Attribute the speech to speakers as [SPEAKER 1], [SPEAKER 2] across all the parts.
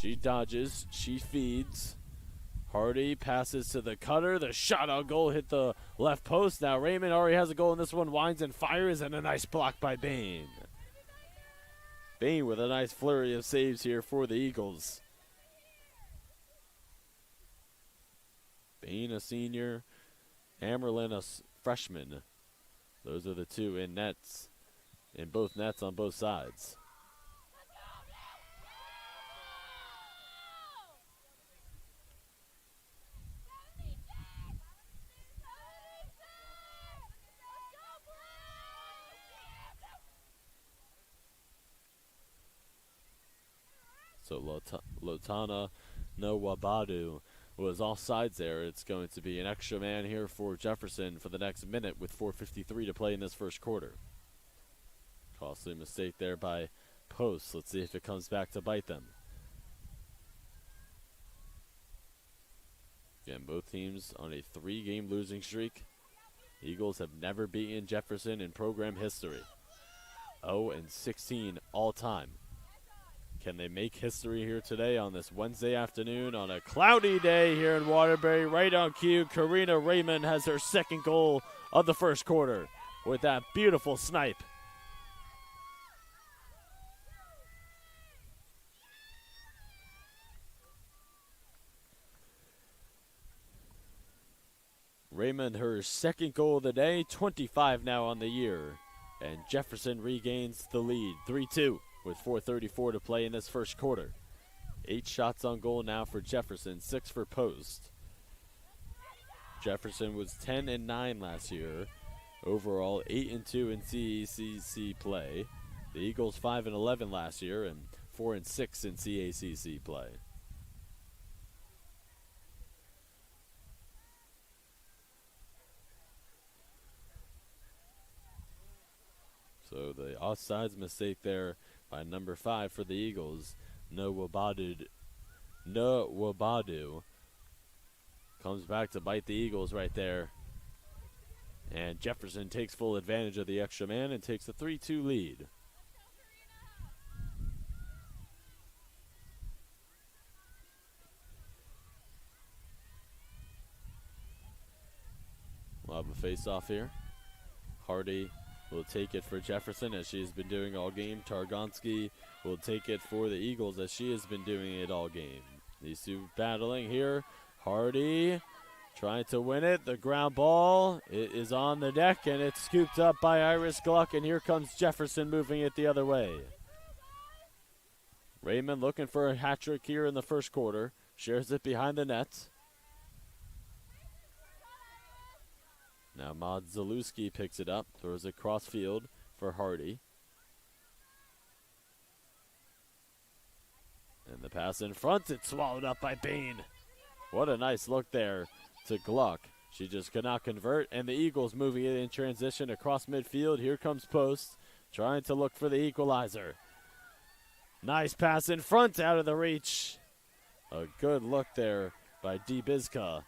[SPEAKER 1] She dodges. She feeds. Hardy passes to the cutter. The shot on goal hit the left post. Now Raymond already has a goal in this one. Winds and fires, and a nice block by Bain. Bain with a nice flurry of saves here for the Eagles. Bain, a senior. Amerlin, a freshman. Those are the two in nets. In both nets on both sides. So Lotana Nwabadu was offsides there. It's going to be an extra man here for Jefferson for the next minute with 4:53 to play in this first quarter. Costly mistake there by Post. Let's see if it comes back to bite them. Again, both teams on a 3-game losing streak. Eagles have never beaten Jefferson in program history. 0-16 all time. Can they make history here today on this Wednesday afternoon on a cloudy day here in Waterbury? Right on cue, Karina Raymond has her second goal of the first quarter with that beautiful snipe. Raymond, her second goal of the day, 25 now on the year. And Jefferson regains the lead, 3-2. With 4:34 to play in this first quarter. 8 shots on goal now for Jefferson, 6 for Post. Jefferson was 10-9 last year. Overall, 8-2 in CACC play. The Eagles 5-11 last year and 4-6 in CACC play. So the offsides mistake there by number 5 for the Eagles. Nwabadu comes back to bite the Eagles right there. And Jefferson takes full advantage of the extra man and takes a 3-2 lead. We'll have a face-off here. Hardy will take it for Jefferson as she has been doing all game. Targonski will take it for the Eagles as she has been doing it all game. These two battling here. Hardy trying to win it. The ground ball, it is on the deck and it's scooped up by Iris Gluck, and here comes Jefferson moving it the other way. Raymond looking for a hat trick here in the first quarter. Shares it behind the net. Now Maud Zalewski picks it up, throws it cross field for Hardy. And the pass in front, it's swallowed up by Bain. What a nice look there to Gluck. She just could not convert, and the Eagles moving it in transition across midfield. Here comes Post, trying to look for the equalizer. Nice pass in front, out of the reach. A good look there by D. Bizka.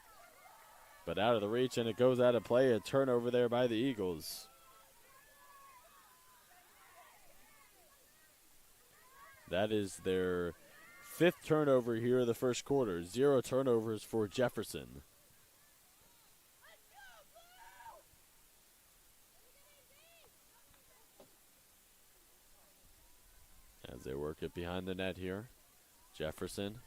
[SPEAKER 1] But out of the reach, and it goes out of play. A turnover there by the Eagles. That is their 5th turnover here in the first quarter. 0 turnovers for Jefferson. As they work it behind the net here. Jefferson.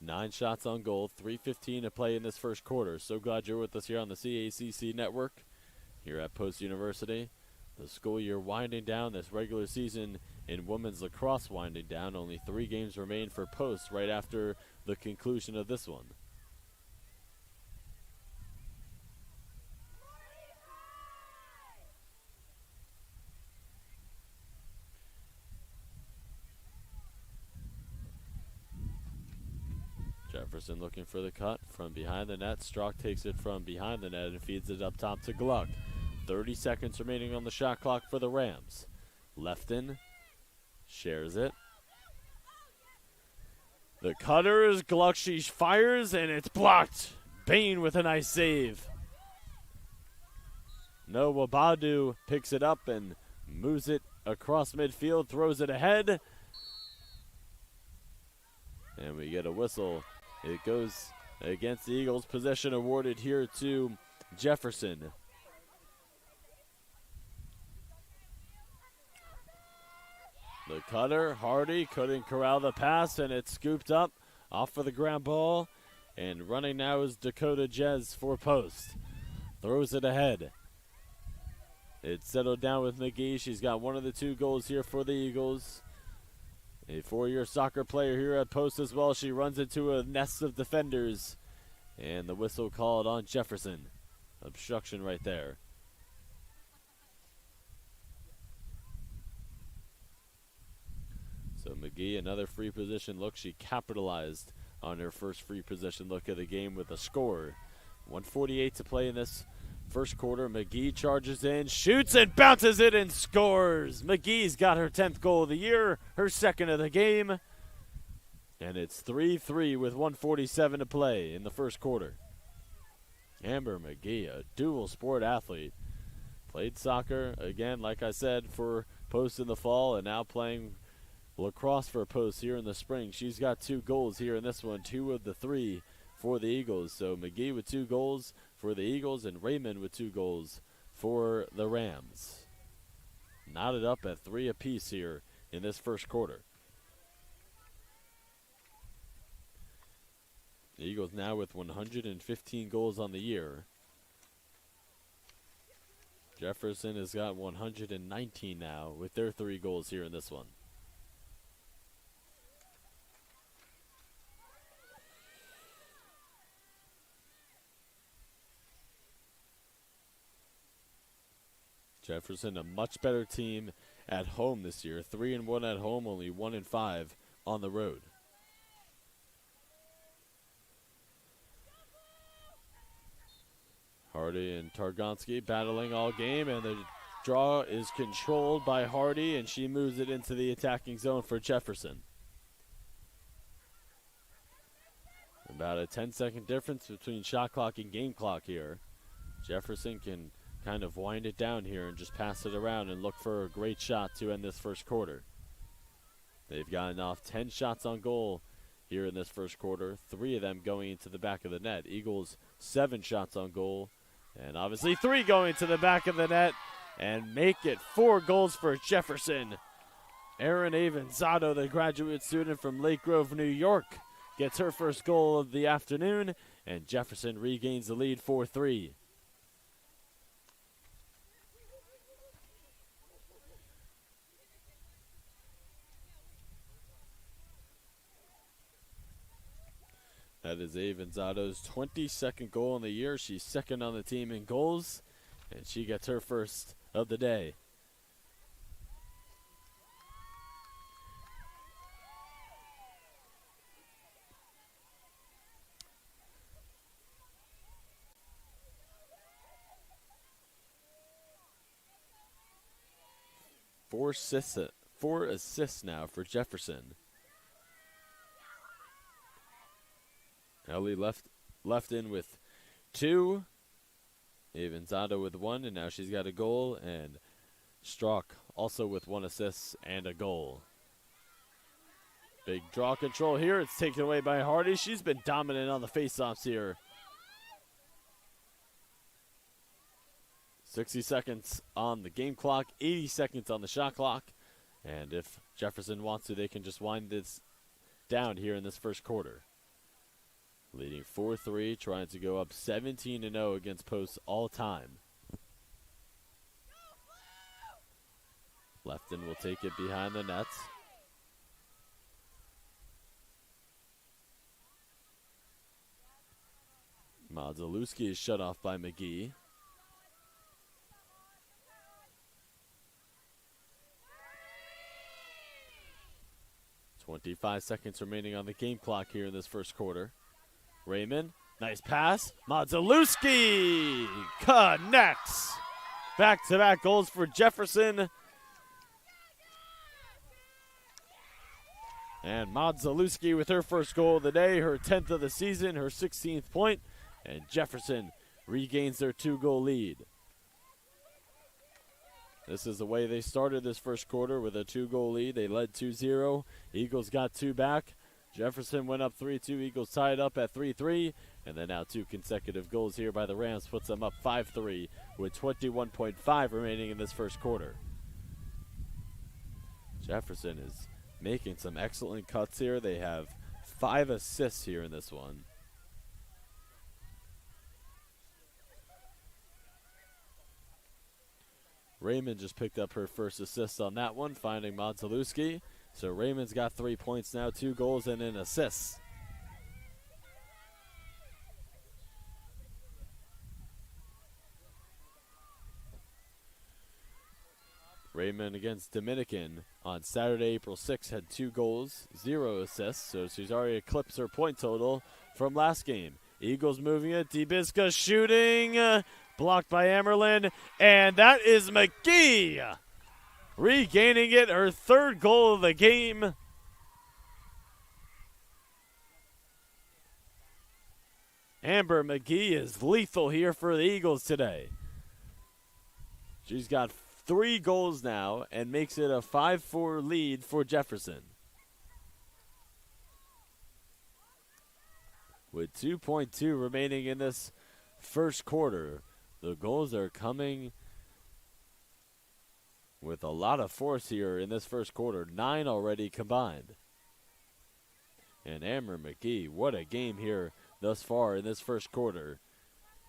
[SPEAKER 1] 9 shots on goal, 3:15 to play in this first quarter. So glad you're with us here on the CACC network here at Post University. The school year winding down, this regular season in women's lacrosse winding down. Only 3 games remain for Post right after the conclusion of this one. Jefferson looking for the cut from behind the net. Strock takes it from behind the net and feeds it up top to Gluck. 30 seconds remaining on the shot clock for the Rams. Lefton shares it. The cutter is Gluck. She fires and it's blocked. Bain with a nice save. Nwabadu picks it up and moves it across midfield, throws it ahead. And we get a whistle. It goes against the Eagles. Possession awarded here to Jefferson. The cutter, Hardy, couldn't corral the pass, and it's scooped up off of the ground ball. And running now is Dakota Jez for post. Throws it ahead. It's settled down with McGee. She's got one of the 2 goals here for the Eagles. A 4-year soccer player here at post as well. She runs into a nest of defenders. And the whistle called on Jefferson. Obstruction right there. So McGee, another free position look. She capitalized on her first free position look of the game with a score. 1:48 to play in this first quarter. McGee charges in, shoots and bounces it and scores. McGee's got her 10th goal of the year, her second of the game. And it's 3-3 with 1:47 to play in the first quarter. Amber McGee, a dual sport athlete. Played soccer, again, like I said, for post in the fall, and now playing lacrosse for post here in the spring. She's got 2 goals here in this one, 2 of the 3 for the Eagles. So McGee with 2 goals for the Eagles and Raymond with 2 goals for the Rams. Knotted up at 3 apiece here in this first quarter. The Eagles now with 115 goals on the year. Jefferson has got 119 now with their 3 goals here in this one. Jefferson, a much better team at home this year. 3-1 at home, only 1-5 on the road. Hardy and Targonski battling all game, and the draw is controlled by Hardy, and she moves it into the attacking zone for Jefferson. About a 10-second difference between shot clock and game clock here. Jefferson can kind of wind it down here and just pass it around and look for a great shot to end this first quarter. They've gotten off 10 shots on goal here in this first quarter, 3 of them going into the back of the net. Eagles 7 shots on goal, and obviously 3 going to the back of the net, and make it 4 goals for Jefferson. Erin Avanzado, the graduate student from Lake Grove, New York, gets her first goal of the afternoon, and Jefferson regains the lead 4-3. That is Avanzado's 22nd goal in the year. She's second on the team in goals, and she gets her first of the day. Four assists now for Jefferson. Ellie left in with 2. Avanzado with 1, and now she's got a goal. And Strzok also with 1 assist and a goal. Big draw control here. It's taken away by Hardy. She's been dominant on the faceoffs here. 60 seconds on the game clock, 80 seconds on the shot clock. And if Jefferson wants to, they can just wind this down here in this first quarter. Leading 4-3, trying to go up 17-0 against posts all time. Lefton will take it behind the nets. Modzelewski is shut off by McGee. .25 seconds remaining on the game clock here in this first quarter. Raymond, nice pass. Modzelewski connects. Back-to-back goals for Jefferson. And Modzelewski with her first goal of the day, her 10th of the season, her 16th point. And Jefferson regains their 2-goal lead. This is the way they started this first quarter with a 2-goal lead. They led 2-0. Eagles got 2 back. Jefferson went up 3-2. Eagles tied up at 3-3. And then now 2 consecutive goals here by the Rams puts them up 5-3 with 21.5 remaining in this first quarter. Jefferson is making some excellent cuts here. They have 5 assists here in this one. Raymond just picked up her first assist on that one, finding Montelewski. So Raymond's got 3 points now, 2 goals and an assist. Raymond against Dominican on Saturday, April 6th, had 2 goals, 0 assists, so she's already eclipsed her point total from last game. Eagles moving it, DeBisca shooting, blocked by Amerlin, and that is McGee regaining it, her 3rd goal of the game. Amber McGee is lethal here for the Eagles today. She's got 3 goals now and makes it a 5-4 lead for Jefferson. With 2.2 remaining in this first quarter, the goals are coming with a lot of force here in this first quarter. 9 already combined. And Amber McGee, what a game here thus far in this first quarter.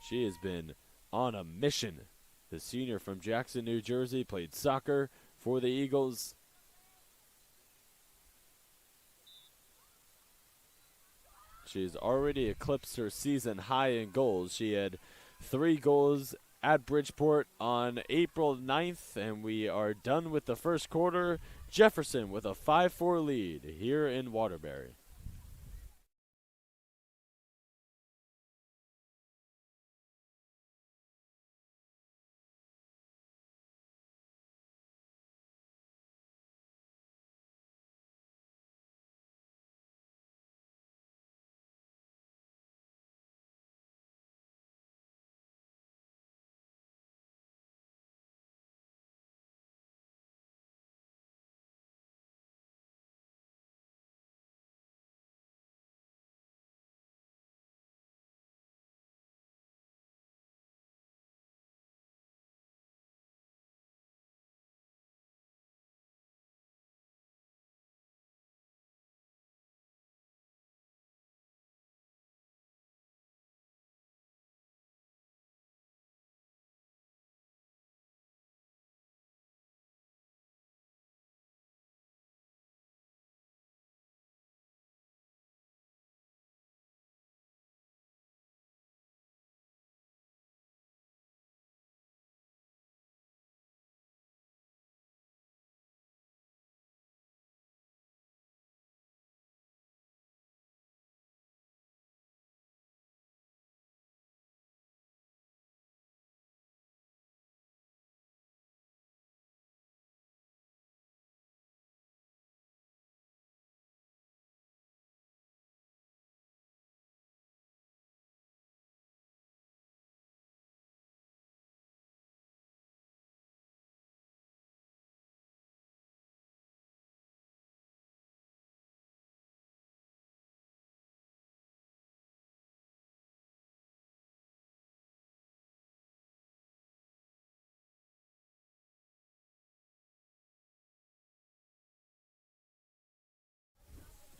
[SPEAKER 1] She has been on a mission. The senior from Jackson, New Jersey, played soccer for the Eagles. She's already eclipsed her season high in goals. She had 3 goals at Bridgeport on April 9th, and we are done with the first quarter. Jefferson with a 5-4 lead here in Waterbury.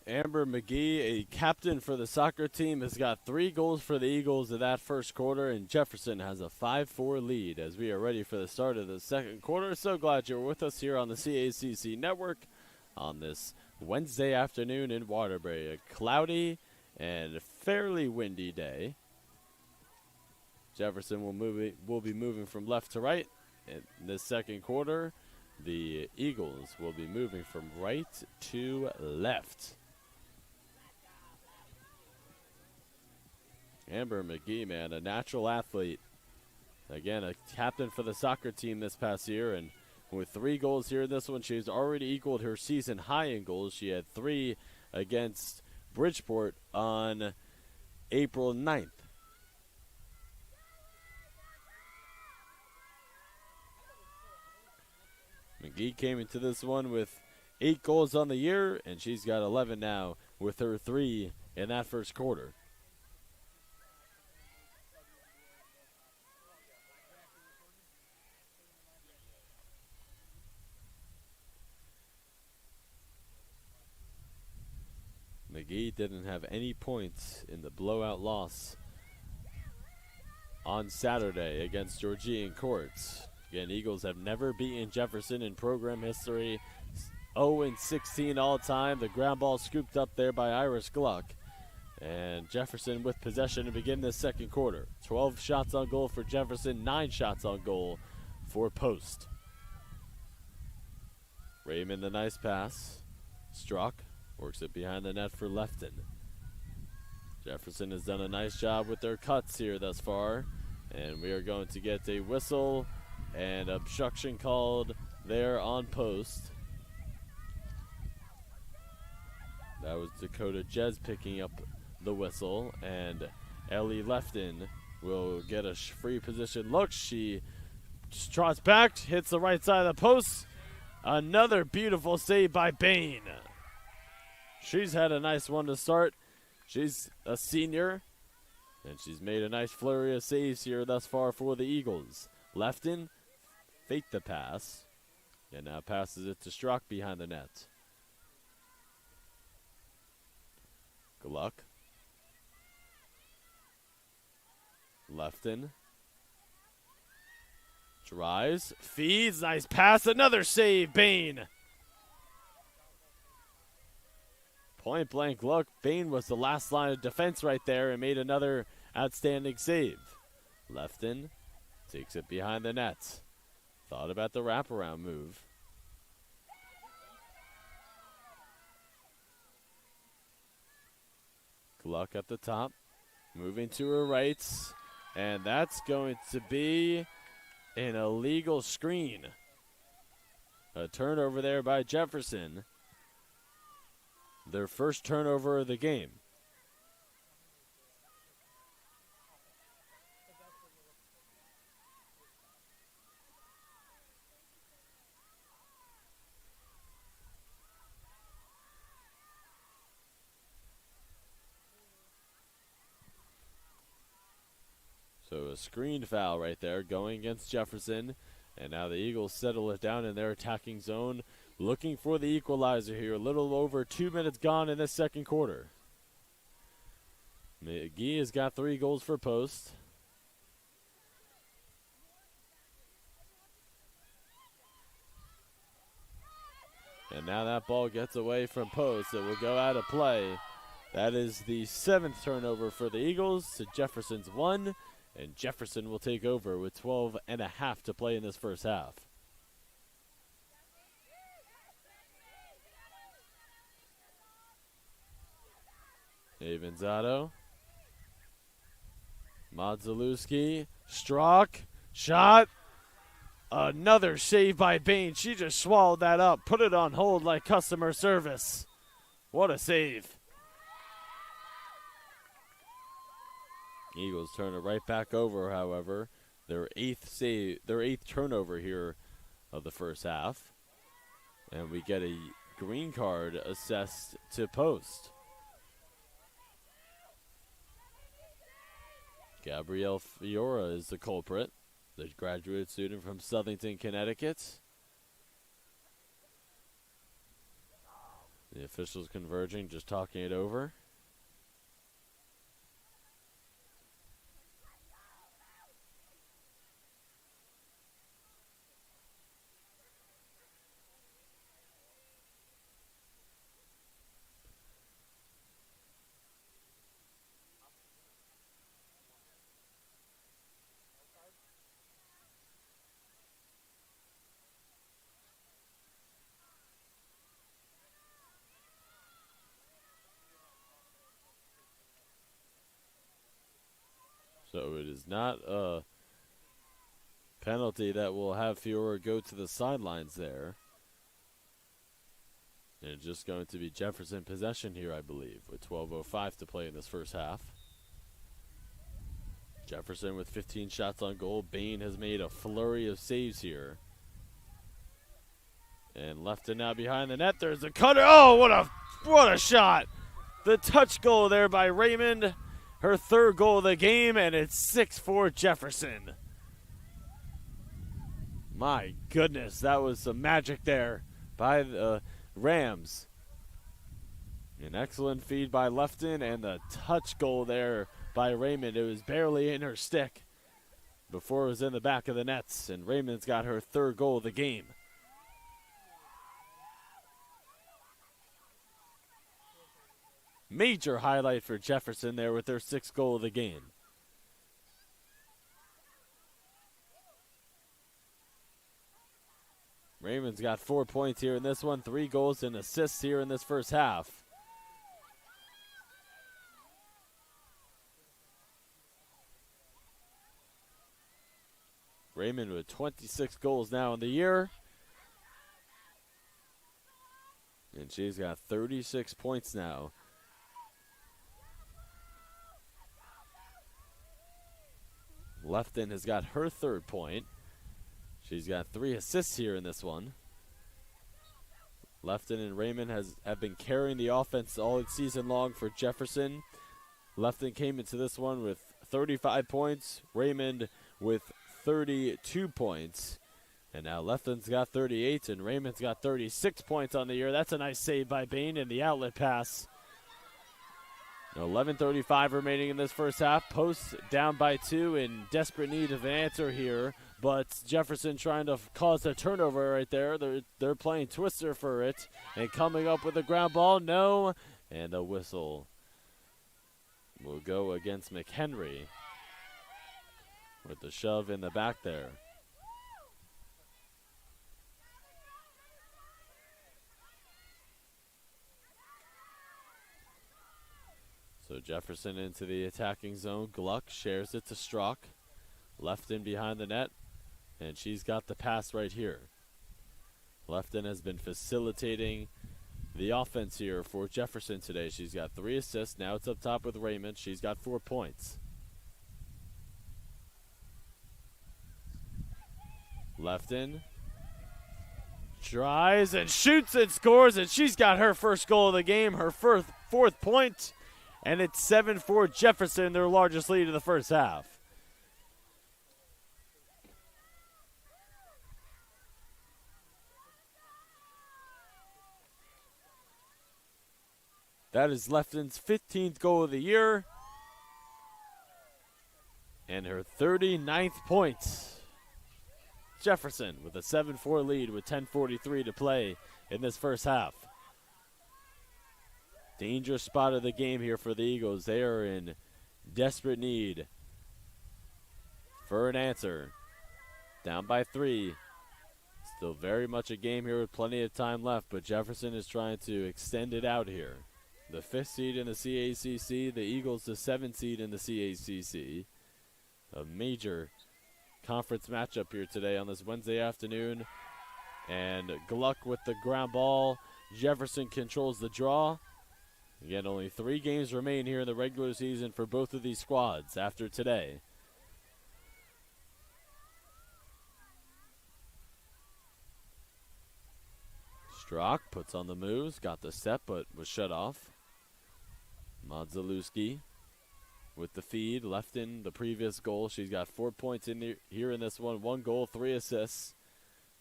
[SPEAKER 1] Amber McGee, a captain for the soccer team, has got 3 goals for the Eagles in that first quarter, and Jefferson has a 5-4 lead as we are ready for the start of the second quarter. So glad you're with us here on the CACC Network on this Wednesday afternoon in Waterbury. A cloudy and fairly windy day. Jefferson will be moving from left to right in this second quarter. The Eagles will be moving from right to left. Amber McGee, man, a natural athlete. Again, a captain for the soccer team this past year, and with 3 goals here in this one, she's already equaled her season high in goals. She had 3 against Bridgeport on April 9th. McGee came into this one with 8 goals on the year, and she's got 11 now with her 3 in that first quarter. McGee didn't have any points in the blowout loss on Saturday against Georgian Courts. Again, Eagles have never beaten Jefferson in program history. 0-16 all time. The ground ball scooped up there by Iris Gluck. And Jefferson with possession to begin the second quarter. 12 shots on goal for Jefferson, 9 shots on goal for Post. Raymond, the nice pass. Struck. Works it behind the net for Lefton. Jefferson has done a nice job with their cuts here thus far. And we are going to get a whistle and obstruction called there on Post. That was Dakota Jez picking up the whistle. And Ellie Lefton will get a free position look. She just trots back, hits the right side of the post. Another beautiful save by Bain. She's had a nice one to start. She's a senior, and she's made a nice flurry of saves here thus far for the Eagles. Lefton faked the pass, and now passes it to Strzok behind the net. Gluck. Lefton. Drives, feeds, nice pass, another save, Bain. Point blank look, Bain was the last line of defense right there and made another outstanding save. Lefton takes it behind the net. Thought about the wraparound move. Gluck at the top, moving to her right, and that's going to be an illegal screen. A turnover there by Jefferson. Their first turnover of the game. So a screen foul right there going against Jefferson. And now the Eagles settle it down in their attacking zone, looking for the equalizer here. A little over 2 minutes gone in this second quarter. McGee has got 3 goals for Post. And now that ball gets away from Post. It will go out of play. That is the 7th turnover for the Eagles to Jefferson's 1. And Jefferson will take over with 12.5 to play in this first half. Avanzato. Modzelewski. Strzok. Shot. Another save by Bain. She just swallowed that up. Put it on hold like customer service. What a save. Eagles turn it right back over, however. Their 8th turnover here of the first half. And we get a green card assessed to Post. Gabrielle Fiora is the culprit, the graduate student from Southington, Connecticut. The officials converging, just talking it over. So it is not a penalty that will have Fiora go to the sidelines there. And it's just going to be Jefferson possession here, I believe, with 12:05 to play in this first half. Jefferson with 15 shots on goal. Bain has made a flurry of saves here. And Lefton now behind the net. There's a cutter. Oh, what a shot. The touch goal there by Raymond. Her third goal of the game, and it's 6-4 Jefferson. My goodness, that was some magic there by the Rams. An excellent feed by Lefton, and the touch goal there by Raymond. It was barely in her stick before it was in the back of the nets, and Raymond's got her third goal of the game. Major highlight for Jefferson there with their sixth goal of the game. Raymond's got 4 points here in this one, 3 goals and assists here in this first half. Raymond with 26 goals now in the year. And she's got 36 points now. Lefton has got her third point. She's got 3 assists here in this one. Lefton and Raymond have been carrying the offense all season long for Jefferson. Lefton came into this one with 35 points. Raymond with 32 points. And now Lefton's got 38 and Raymond's got 36 points on the year. That's a nice save by Bain in the outlet pass. 11:35 remaining in this first half. Post down by 2 in desperate need of an answer here. But Jefferson trying to cause a turnover right there. They're playing twister for it. And coming up with a ground ball, no. And a whistle will go against McHenry with the shove in the back there. So Jefferson into the attacking zone. Gluck shares it to Strock. Lefton behind the net. And she's got the pass right here. Lefton has been facilitating the offense here for Jefferson today. She's got 3 assists. Now it's up top with Raymond. She's got 4 points. Lefton tries and shoots and scores, and she's got her first goal of the game, her fourth point. And it's 7-4 Jefferson, their largest lead of the first half. That is Lefton's 15th goal of the year. And her 39th point. Jefferson with a 7-4 lead with 10:43 to play in this first half. Dangerous spot of the game here for the Eagles. They are in desperate need for an answer. Down by 3. Still very much a game here with plenty of time left, but Jefferson is trying to extend it out here. The 5th seed in the CACC, the Eagles the 7th seed in the CACC. A major conference matchup here today on this Wednesday afternoon. And Gluck with the ground ball. Jefferson controls the draw. Again, only 3 games remain here in the regular season for both of these squads after today. Strock puts on the moves, got the step, but was shut off. Modzalewski with the feed, left in the previous goal. She's got 4 points here in this one. 1 goal, 3 assists.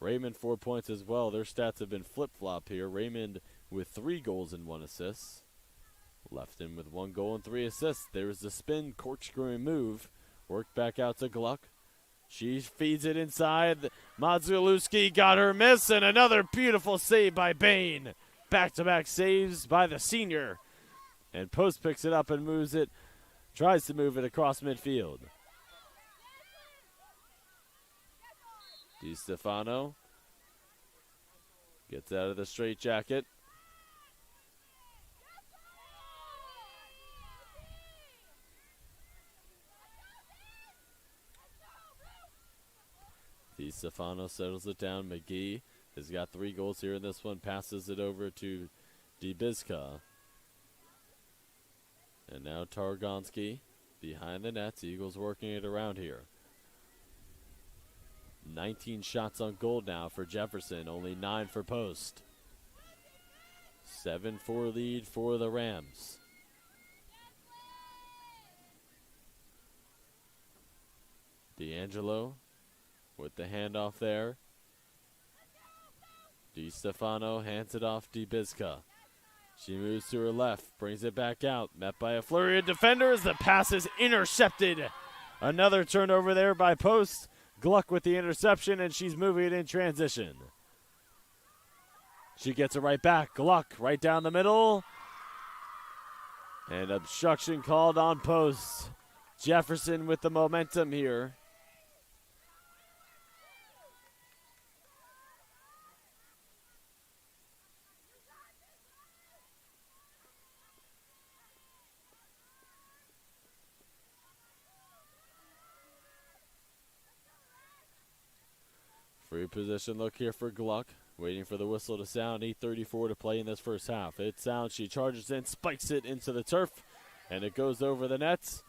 [SPEAKER 1] Raymond 4 points as well. Their stats have been flip-flop here. Raymond with 3 goals and 1 assist. Lefton with 1 goal and 3 assists. There's the spin, corkscrewing move. Worked back out to Gluck. She feeds it inside. Modzalewski got her miss, and another beautiful save by Bain. Back-to-back saves by the senior. And Post picks it up and moves it. Tries to move it across midfield. DiStefano gets out of the straitjacket. DiStefano settles it down. McGee has got 3 goals here in this one. Passes it over to Dibizka. And now Targonski behind the nets. Eagles working it around here. 19 shots on goal now for Jefferson. Only 9 for Post. 7-4 lead for the Rams. D'Angelo with the handoff there. DiStefano hands it off to Bizka. She moves to her left, brings it back out, met by a flurry of defenders. The pass is intercepted. Another turnover there by Post. Gluck with the interception, and she's moving it in transition. She gets it right back. Gluck right down the middle. And obstruction called on Post. Jefferson with the momentum here. Free position look here for Gluck. Waiting for the whistle to sound. 8:34 to play in this first half. It sounds. She charges in, spikes it into the turf, and it goes over the nets.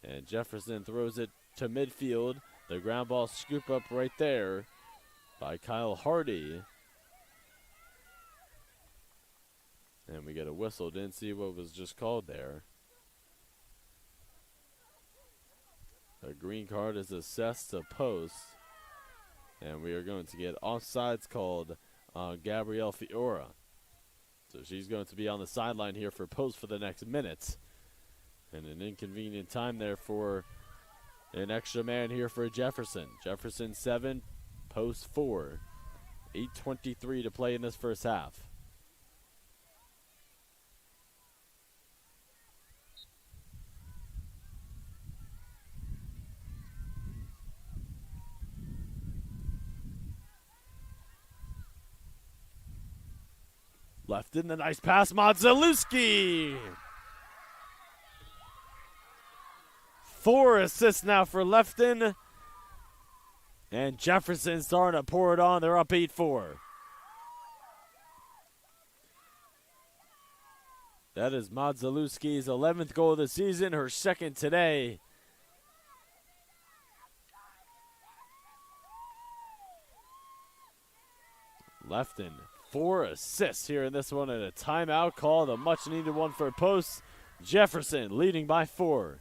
[SPEAKER 1] And Jefferson throws it to midfield. The ground ball scoop up right there by Kyle Hardy. And we get a whistle. Didn't see what was just called there. A green card is assessed to Post. And we are going to get offsides called on Gabrielle Fiora. So she's going to be on the sideline here for Post for the next minute. And an inconvenient time there for an extra man here for Jefferson. Jefferson 7, Post 4. 8:23 to play in this first half. Left in the nice pass, Modzelewski. 4 assists now for Lefton. And Jefferson starting to pour it on. They're up 8-4. That is Modzelewski's 11th goal of the season, her second today. Lefton, 4 assists here in this one, and a timeout call, the much-needed one for Post. Jefferson leading by 4.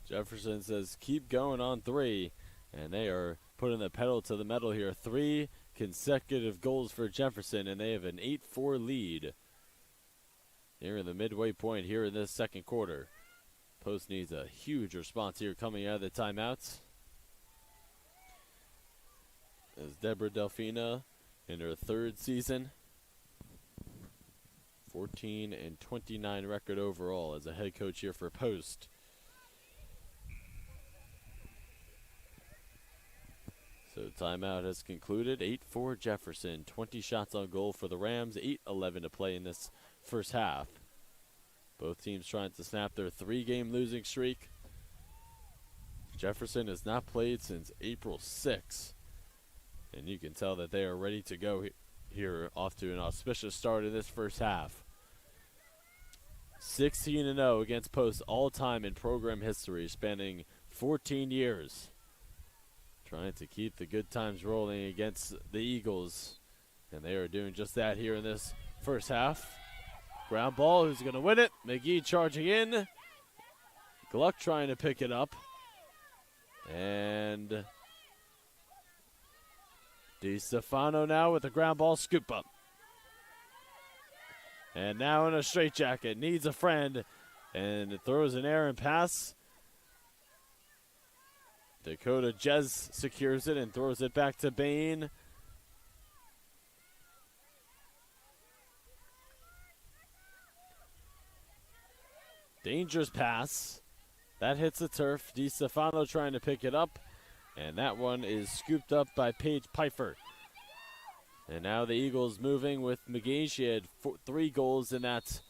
[SPEAKER 1] Jefferson says keep going on 3, and they are putting the pedal to the metal here. 3 consecutive goals for Jefferson, and they have an 8-4 lead here in the midway point here in this second quarter. Post needs a huge response here coming out of the timeouts. As Deborah Delfina in her 3rd season. 14-29 record overall as a head coach here for Post. So timeout has concluded. 8-4 Jefferson. 20 shots on goal for the Rams. 8:11 to play in this first half. Both teams trying to snap their 3-game losing streak. Jefferson has not played since April 6th. And you can tell that they are ready to go here, off to an auspicious start in this first half. 16-0 against Post all-time in program history, spanning 14 years. Trying to keep the good times rolling against the Eagles. And they are doing just that here in this first half. Ground ball, who's going to win it? McGee charging in. Gluck trying to pick it up. And DiStefano now with the ground ball scoop up. And now in a straitjacket, needs a friend, and throws an errant pass. Dakota Jez secures it and throws it back to Bain. Dangerous pass. That hits the turf. DiStefano trying to pick it up, and that one is scooped up by Paige Pfeiffer. And now the Eagles moving with McGee. She had 3 goals in that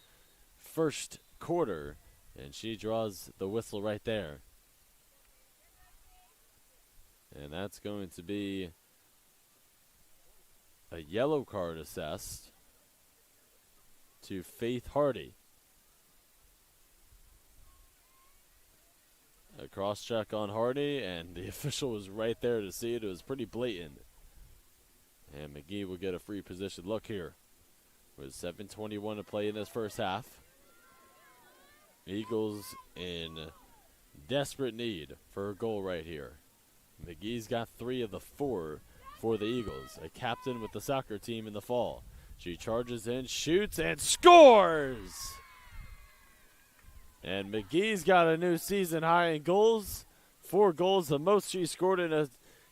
[SPEAKER 1] first quarter, and she draws the whistle right there. And that's going to be a yellow card assessed to Faith Hardy. A cross check on Hardy, and the official was right there to see it. It was pretty blatant. And McGee will get a free position look here with 7:21 to play in this first half. Eagles in desperate need for a goal right here. McGee's got 3 of the 4 for the Eagles. A captain with the soccer team in the fall. She charges in, shoots, and scores! And McGee's got a new season high in goals. 4 goals, the most she scored in a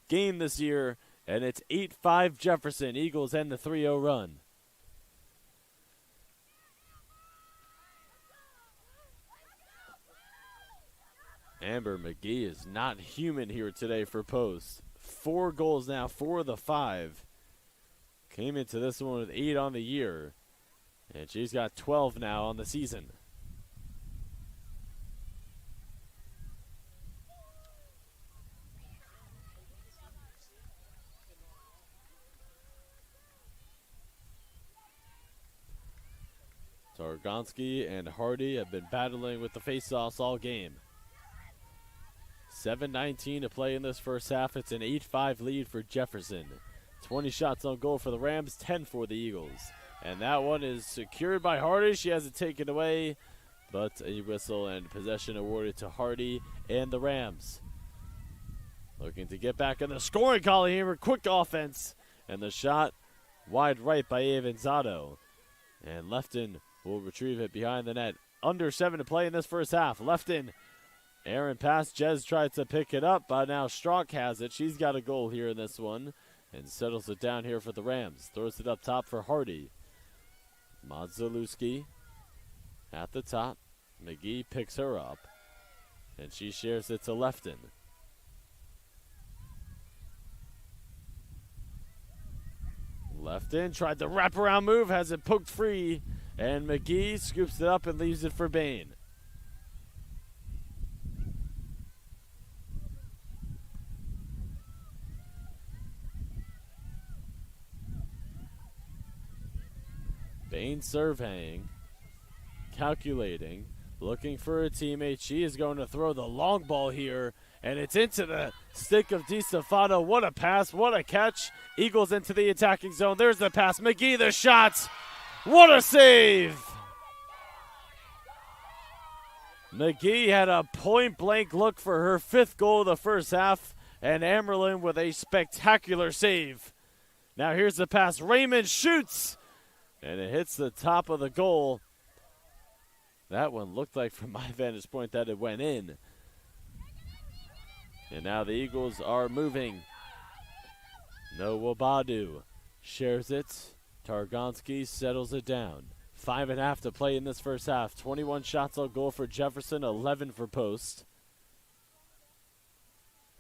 [SPEAKER 1] game this year. And it's 8-5 Jefferson. Eagles end the 3-0 run. Amber McGee is not human here today for Post. 4 goals now, 4 of the 5. Came into this one with 8 on the year. And she's got 12 now on the season. Targonski and Hardy have been battling with the faceoffs all game. 7:19 to play in this first half. It's an 8-5 lead for Jefferson. 20 shots on goal for the Rams, 10 for the Eagles. And that one is secured by Hardy. She has it taken away, but a whistle and possession awarded to Hardy and the Rams. Looking to get back in the scoring column here. Quick offense. And the shot wide right by Avanzado. And Lefton will retrieve it behind the net. Under 7 to play in this first half. Lefton, Aaron pass. Jez tries to pick it up, but now Strauch has it. She's got a goal here in this one and settles it down here for the Rams. Throws it up top for Hardy. Modzelewski at the top. McGee picks her up, and she shares it to Lefton. Lefton tried the wraparound move, has it poked free, and McGee scoops it up and leaves it for Bain. Bain surveying, calculating, looking for a teammate. She is going to throw the long ball here, and it's into the stick of DiStefano. What a pass, what a catch. Eagles into the attacking zone. There's the pass. McGee, the shot. What a save. McGee had a point-blank look for her 5th goal of the first half, and Amerlin with a spectacular save. Now here's the pass. Raymond shoots, and it hits the top of the goal. That one looked like, from my vantage point, that it went in. And now the Eagles are moving. Noah Badu shares it. Targonski settles it down. 5.5 to play in this first half. 21 shots on goal for Jefferson, 11 for Post.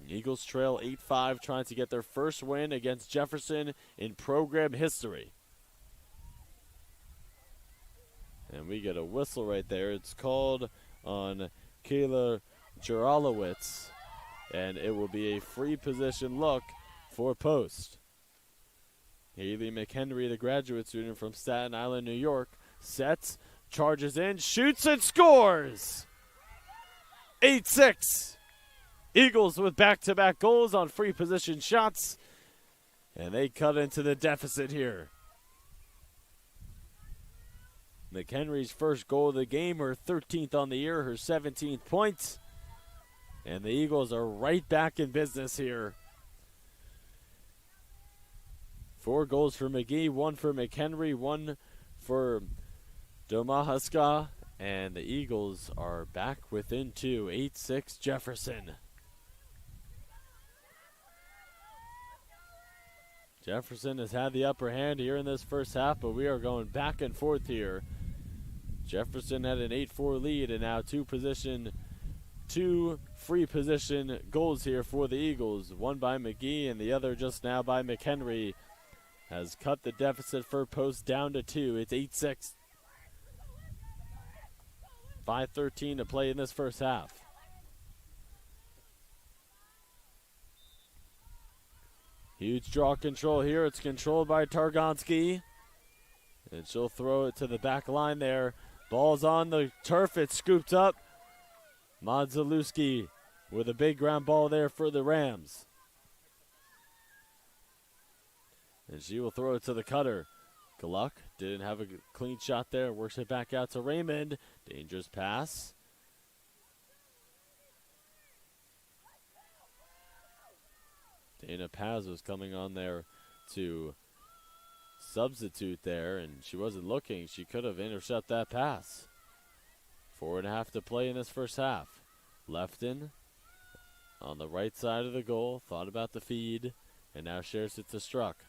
[SPEAKER 1] Eagles trail 8-5, trying to get their first win against Jefferson in program history. And we get a whistle right there. It's called on Kayla Jaralowitz. And it will be a free position look for Post. Haley McHenry, the graduate student from Staten Island, New York, sets, charges in, shoots, and scores! 8-6. Eagles with back-to-back goals on free position shots, and they cut into the deficit here. McHenry's first goal of the game, her 13th on the year, her 17th point. And the Eagles are right back in business here. 4 goals for McGee, 1 for McHenry, 1 for Domahaska. And the Eagles are back within 2, 8-6 Jefferson. Jefferson has had the upper hand here in this first half, but we are going back and forth here. Jefferson had an 8-4 lead, and now 2 free position goals here for the Eagles. One by McGee and the other just now by McHenry has cut the deficit for post down to 2. It's 8-6. 5:13 to play in this first half. Huge draw control here. It's controlled by Targonski. And she'll throw it to the back line there. Ball's on the turf. It's scooped up. Modzelewski with a big ground ball there for the Rams. And she will throw it to the cutter. Gluck didn't have a clean shot there. Works it back out to Raymond. Dangerous pass. Dana Paz was coming on there to substitute there, and she wasn't looking. She could have intercepted that pass. 4.5 to play in this first half. Lefton on the right side of the goal. Thought about the feed, and now shares it to Struck.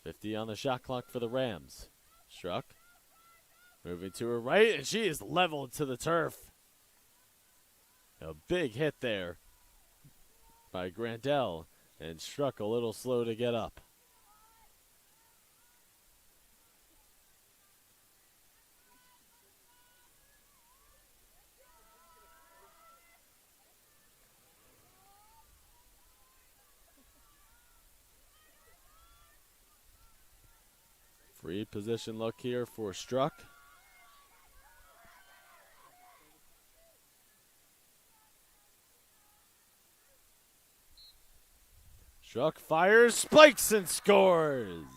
[SPEAKER 1] 50 on the shot clock for the Rams. Struck moving to her right, and she is leveled to the turf. A big hit there by Grandel, and Struck a little slow to get up. Free position look here for Struck. Struck fires, spikes, and scores.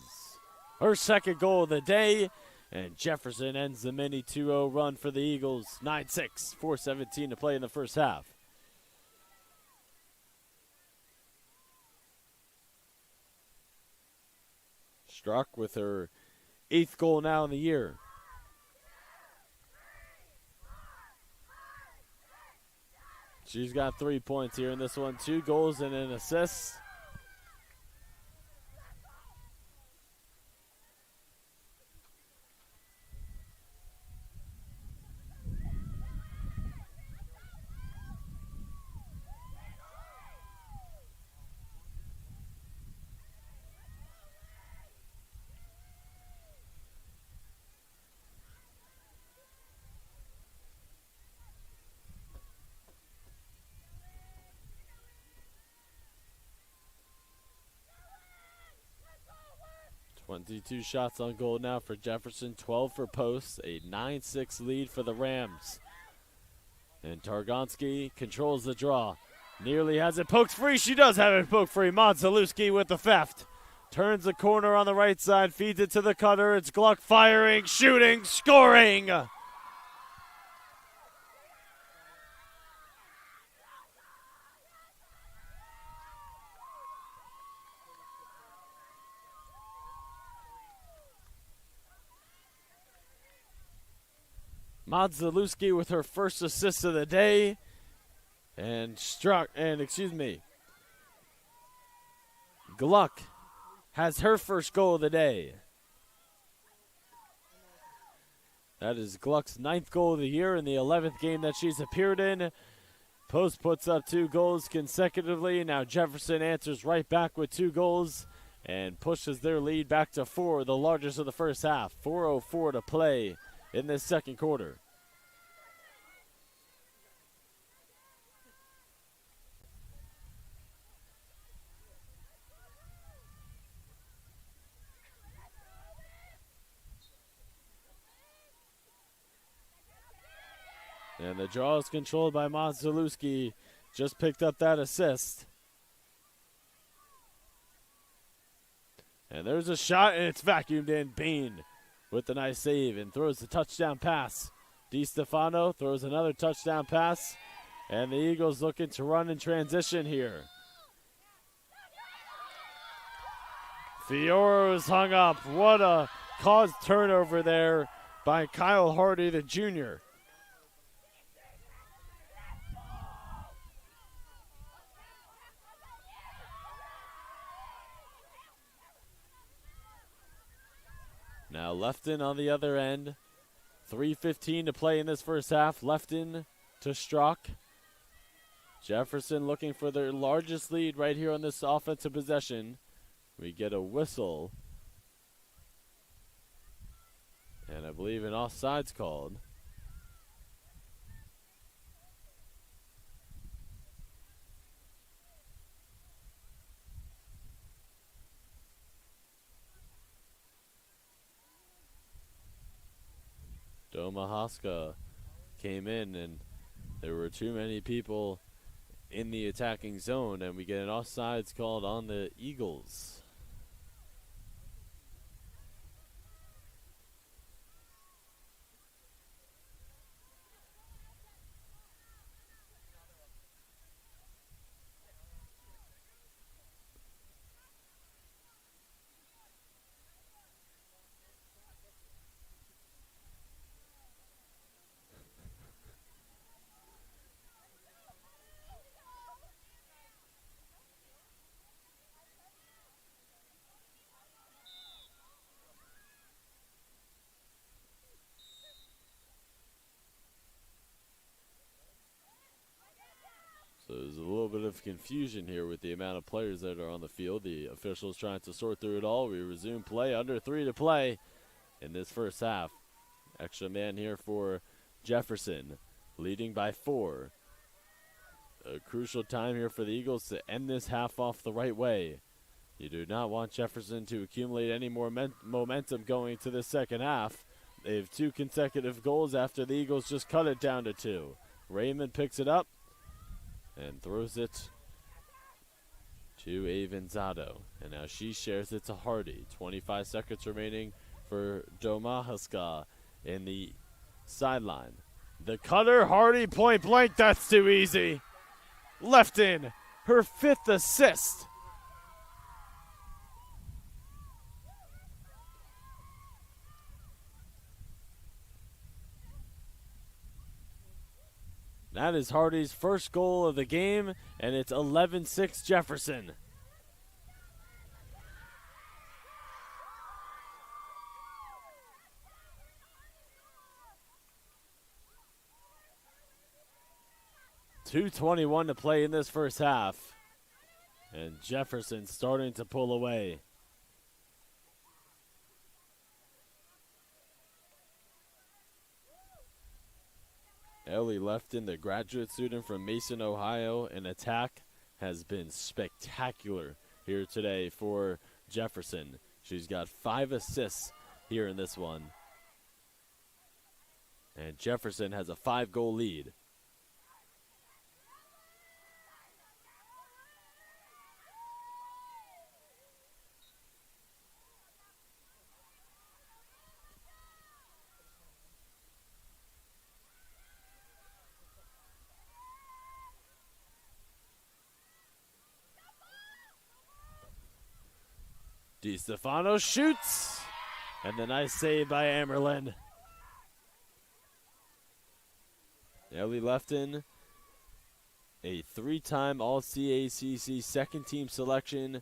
[SPEAKER 1] Her second goal of the day, and Jefferson ends the mini 2-0 run for the Eagles. 9-6, 4:17 to play in the first half. Struck with her 8th goal now in the year. She's got 3 points here in this one, 2 goals and an assist. Two shots on goal now for Jefferson, 12 for posts, a 9-6 lead for the Rams. And Targonski controls the draw. Nearly has it poked free. She does have it poked free. Modzelewski with the theft. Turns the corner on the right side, feeds it to the cutter. It's Gluck firing, shooting, scoring. Modzelewski with her first assist of the day, and Gluck has her first goal of the day. That is Gluck's 9th goal of the year in the 11th game that she's appeared in. Post puts up 2 goals consecutively. Now Jefferson answers right back with 2 goals and pushes their lead back to 4, the largest of the first half. 4:04 to play in this second quarter. And the draw is controlled by Mazalewski. Just picked up that assist. And there's a shot, and it's vacuumed in. Bean with the nice save and throws the touchdown pass. DiStefano throws another touchdown pass. And the Eagles looking to run in transition here. Fiora's hung up. What a caused turnover there by Kyle Hardy, the junior. Now Lefton on the other end. 3:15 to play in this first half. Lefton to Strzok. Jefferson looking for their largest lead right here on this offensive possession. We get a whistle. And I believe an offsides called. Domahaska came in, and there were too many people in the attacking zone, and we get an offsides called on the Eagles. So there's a little bit of confusion here with the amount of players that are on the field. The officials trying to sort through it all. We resume play. Under 3 to play in this first half. Extra man here for Jefferson, leading by 4. A crucial time here for the Eagles to end this half off the right way. You do not want Jefferson to accumulate any more momentum going to the second half. They have 2 consecutive goals after the Eagles just cut it down to 2. Raymond picks it up and throws it to Avanzado. And now she shares it to Hardy. 25 seconds remaining for Domahaska in the sideline. The cutter, Hardy, point blank. That's too easy. Lefton, her 5th assist. That is Hardy's first goal of the game, and it's 11-6 Jefferson. .221 to play in this first half, and Jefferson starting to pull away. Ellie Lefton, the graduate student from Mason, Ohio, an attack has been spectacular here today for Jefferson. She's got 5 assists here in this one. And Jefferson has a 5-goal lead. DiStefano shoots, and the nice save by Amerlin. Ellie Lefton, a 3-time All-CACC second-team selection,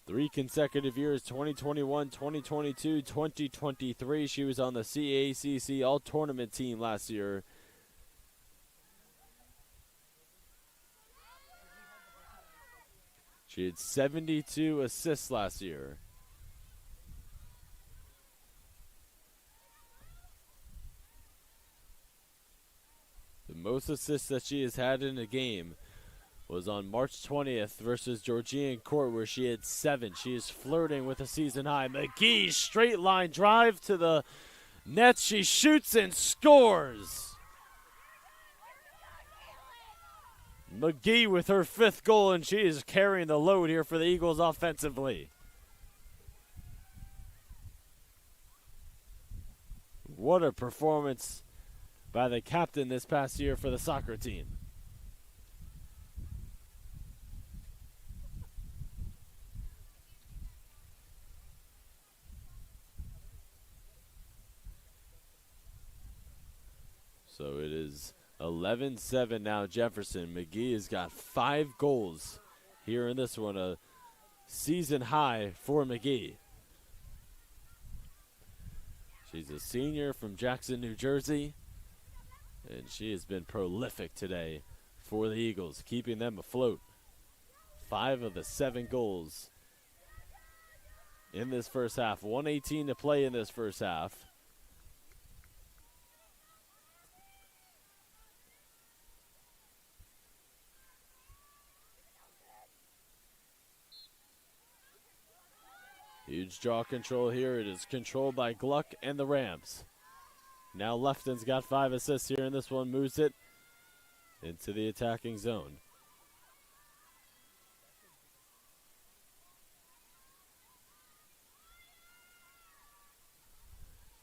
[SPEAKER 1] 3 consecutive years, 2021, 2022, 2023. She was on the CACC All-Tournament team last year. She had 72 assists last year. The most assists that she has had in a game was on March 20th versus Georgian Court, where she had 7. She is flirting with a season high. McGee, straight line drive to the net. She shoots and scores. McGee with her 5th goal, and she is carrying the load here for the Eagles offensively. What a performance by the captain this past year for the soccer team. So it is 11-7 now, Jefferson. McGee has got 5 goals here in this one, a season high for McGee. She's a senior from Jackson, New Jersey, and she has been prolific today for the Eagles, keeping them afloat. 5 of the 7 goals in this first half. 1:18 to play in this first half. Huge draw control here. It is controlled by Gluck and the Rams. Now Lefton's got 5 assists here, and this one moves it into the attacking zone.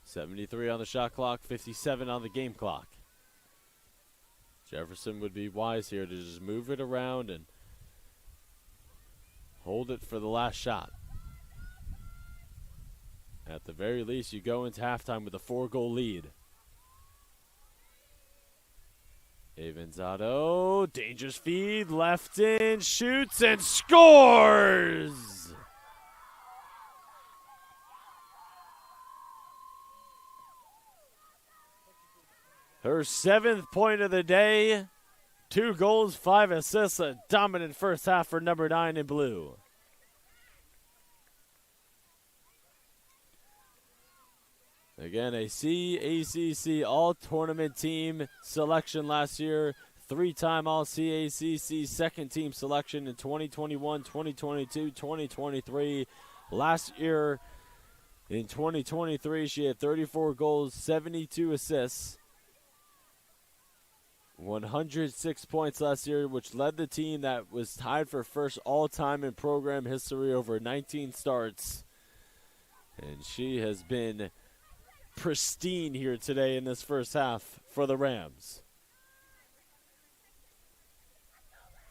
[SPEAKER 1] .73 on the shot clock, 57 on the game clock. Jefferson would be wise here to just move it around and hold it for the last shot. At the very least, you go into halftime with a 4-goal lead. Avanzado, dangerous feed, left in, shoots and scores! Her 7th point of the day, 2 goals, 5 assists, a dominant first half for number 9 in blue. Again, a CACC all-tournament team selection last year. 3-time all-CACC second-team selection in 2021, 2022, 2023. Last year, in 2023, she had 34 goals, 72 assists, 106 points last year, which led the team that was tied for first all-time in program history over 19 starts. And she has been pristine here today in this first half for the Rams.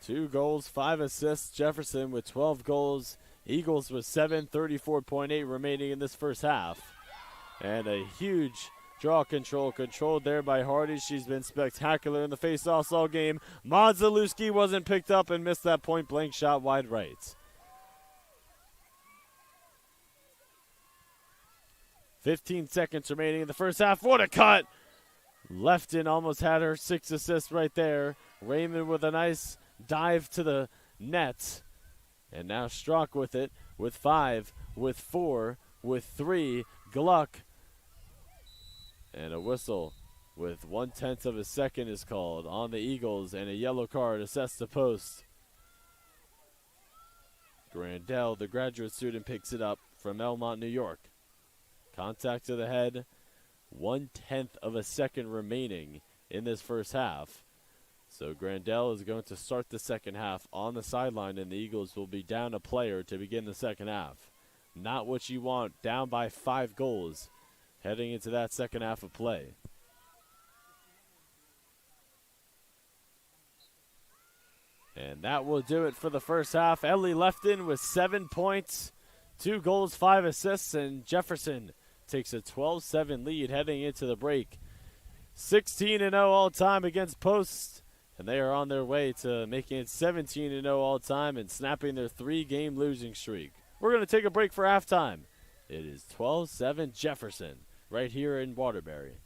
[SPEAKER 1] 2 goals, 5 assists. Jefferson with 12 goals. Eagles with 7, 34.8 remaining in this first half. And a huge draw control controlled there by Hardy. She's been spectacular in the faceoffs all game. Modzelewski wasn't picked up and missed that point-blank shot wide right. 15 seconds remaining in the first half. What a cut! Lefton almost had her 6 assists right there. Raymond with a nice dive to the net. And now Strzok with it, with 5, with 4, with 3. Gluck. And a whistle with 1/10 of a second is called on the Eagles, and a yellow card assessed the post. Grandel, the graduate student, picks it up from Elmont, New York. Contact to the head, 1/10 of a second remaining in this first half. So Grandel is going to start the second half on the sideline, and the Eagles will be down a player to begin the second half. Not what you want, down by 5 goals heading into that second half of play. And that will do it for the first half. Ellie Lefton with 7 points, 2 goals, 5 assists, and Jefferson takes a 12-7 lead heading into the break. 16-0 all-time against posts, and they are on their way to making it 17-0 all-time and snapping their 3-game losing streak. We're going to take a break for halftime. It is 12-7 Jefferson right here in Waterbury.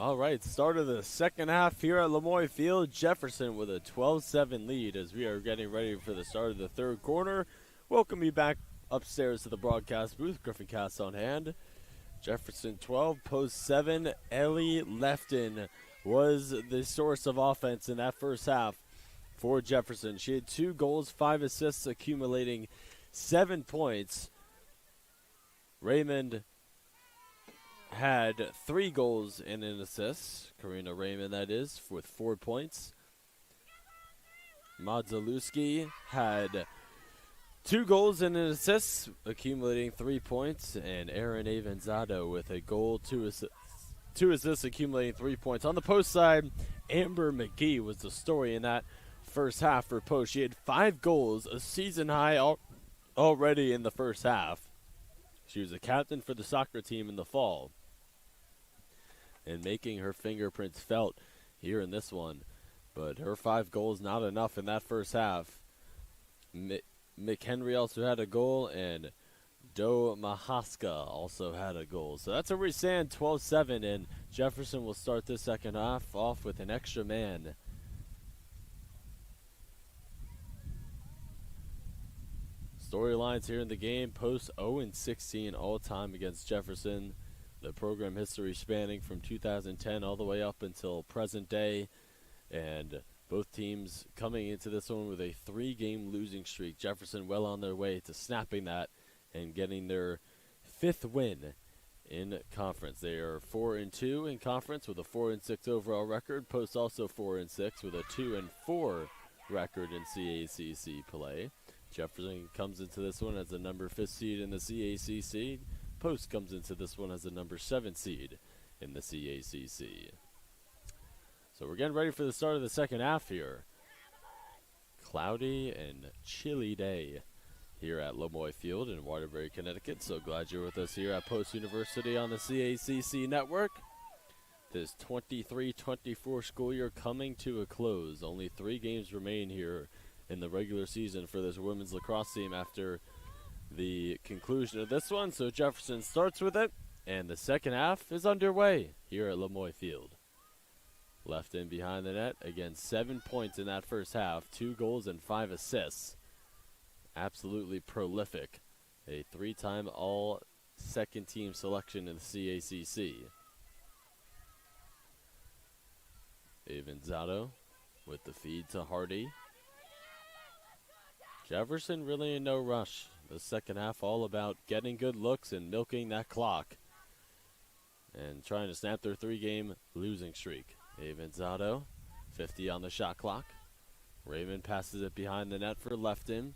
[SPEAKER 1] All right, start of the second half here at Lemoyne Field. Jefferson with a 12-7 lead as we are getting ready for the start of the third quarter. Welcome you back upstairs to the broadcast booth. Griffin Cass on hand. Jefferson 12, Post 7. Ellie Lefton was the source of offense in that first half for Jefferson. She had 2 goals, 5 assists, accumulating 7 points. Raymond had 3 goals and an assist. Karina Raymond, that is, with 4 points. Madzalewski had 2 goals and an assist, accumulating 3 points. And Aaron Avanzado with a goal, 2 assists, accumulating 3 points. On the Post side, Amber McGee was the story in that first half for Post. She had 5 goals, a season high already in the first half. She was a captain for the soccer team in the fall and making her fingerprints felt here in this one. But her 5 goals not enough in that first half. McHenry also had a goal, and Doe Mahaska also had a goal. So that's where we stand, 12-7, and Jefferson will start this second half off with an extra man. Storylines here in the game. Post 0-16 all-time against Jefferson. The program history spanning from 2010 all the way up until present day. And both teams coming into this one with a 3-game losing streak. Jefferson well on their way to snapping that and getting their 5th win in conference. They are 4-2 in conference with a 4-6 overall record. Post also 4-6 with a 2-4 record in CACC play. Jefferson comes into this one as the number 5th seed in the CACC. Post comes into this one as the number 7 seed in the CACC. So we're getting ready for the start of the second half here. Cloudy and chilly day here at Lemoyne Field in Waterbury, Connecticut. So glad you're with us here at Post University on the CACC network. This 23-24 school year coming to a close. Only 3 games remain here in the regular season for this women's lacrosse team after the conclusion of this one. So Jefferson starts with it, and the second half is underway here at Lemoyne Field. Left in behind the net. Again, 7 points in that first half. 2 goals and 5 assists. Absolutely prolific. A 3-time all-second team selection in the CACC. Avanzado with the feed to Hardy. Jefferson really in no rush. The second half all about getting good looks and milking that clock and trying to snap their 3-game losing streak. Avanzado, 50 on the shot clock. Raymond passes it behind the net for Lefton.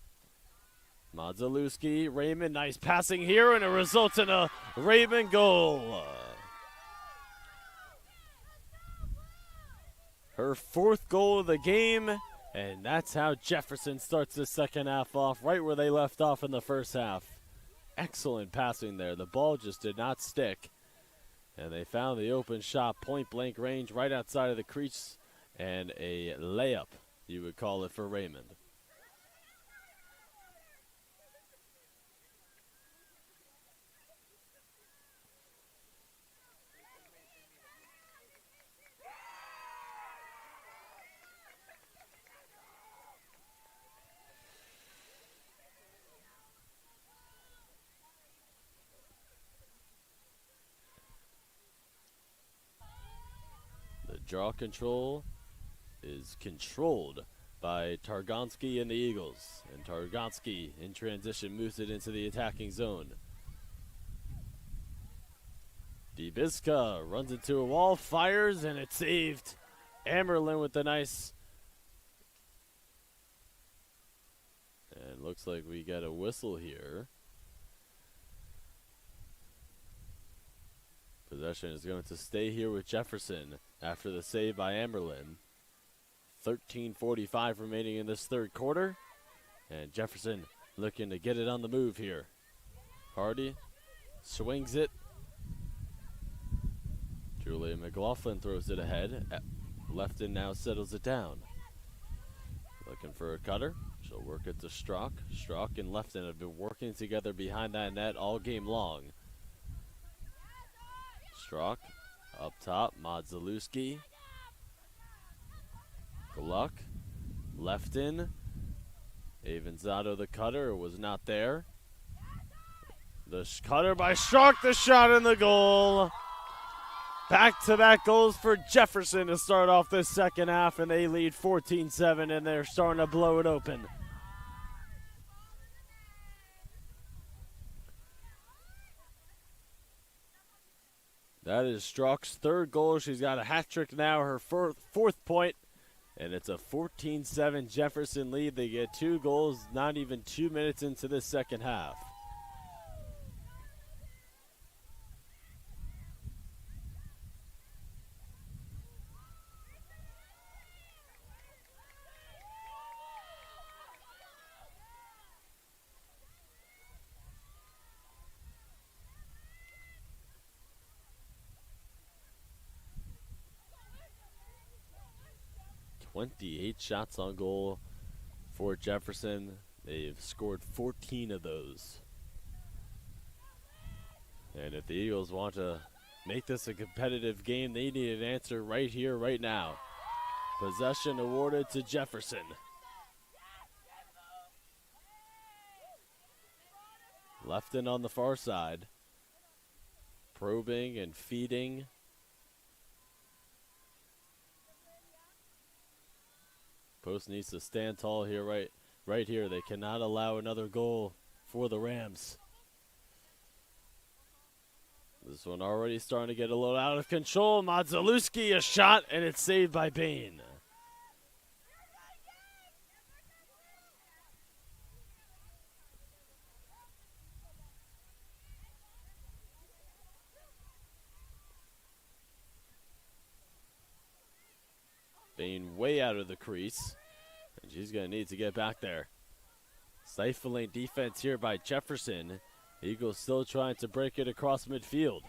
[SPEAKER 1] Madzalewski, Raymond, nice passing here, and it results in a Raymond goal. Her 4th goal of the game, and that's how Jefferson starts the second half off, right where they left off in the first half. Excellent passing there. The ball just did not stick. And they found the open shot, point-blank range, right outside of the crease, and a layup, you would call it, for Raymond. Draw control is controlled by Targonski and the Eagles. And Targonski, in transition, moves it into the attacking zone. Dibiska runs into a wall, fires, and it's saved. Amerlin with the nice. And looks like we get a whistle here. Possession is going to stay here with Jefferson after the save by Amerlin. 13:45 remaining in this third quarter. And Jefferson looking to get it on the move here. Hardy swings it. Julia McLaughlin throws it ahead. Lefton now settles it down. Looking for a cutter. She'll work it to Strock. Strock and Lefton have been working together behind that net all game long. Strock Up top, Modzelewski. Gluck. Left in. Avanzato, the cutter, was not there. The cutter by Strunk, the shot in the goal. Back-to-back goals for Jefferson to start off this second half, and they lead 14-7, and they're starting to blow it open. That is Strzok's third goal. She's got a hat trick now, her fourth point, and it's a 14-7 Jefferson lead. They get 2 goals not even 2 minutes into this second half. "28 shots on goal for Jefferson. They've scored 14 of those. And if the Eagles want to make this a competitive game, they need an answer right here, right now. Possession awarded to Jefferson. Left in on the far side. Probing and feeding. Post needs to stand tall here, right here. They cannot allow another goal for the Rams. This one already starting to get a little out of control. Modzelewski, a shot, and it's saved by Bain. Bain way out of the crease, and she's going to need to get back there. Stifling defense here by Jefferson. Eagles still trying to break it across midfield.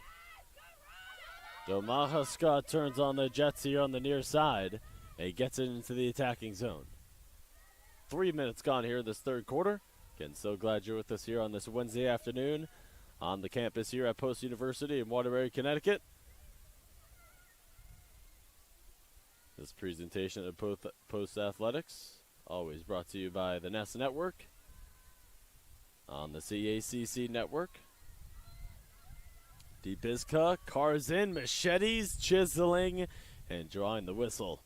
[SPEAKER 1] Domahaska turns on the Jets here on the near side and gets it into the attacking zone. 3 minutes gone here in this third quarter. Again, so glad you're with us here on this Wednesday afternoon on the campus here at Post University in Waterbury, Connecticut. This presentation of Post Athletics, always brought to you by the Nest Network on the CACC Network. Dibizka, cars in, machetes, chiseling, and drawing the whistle.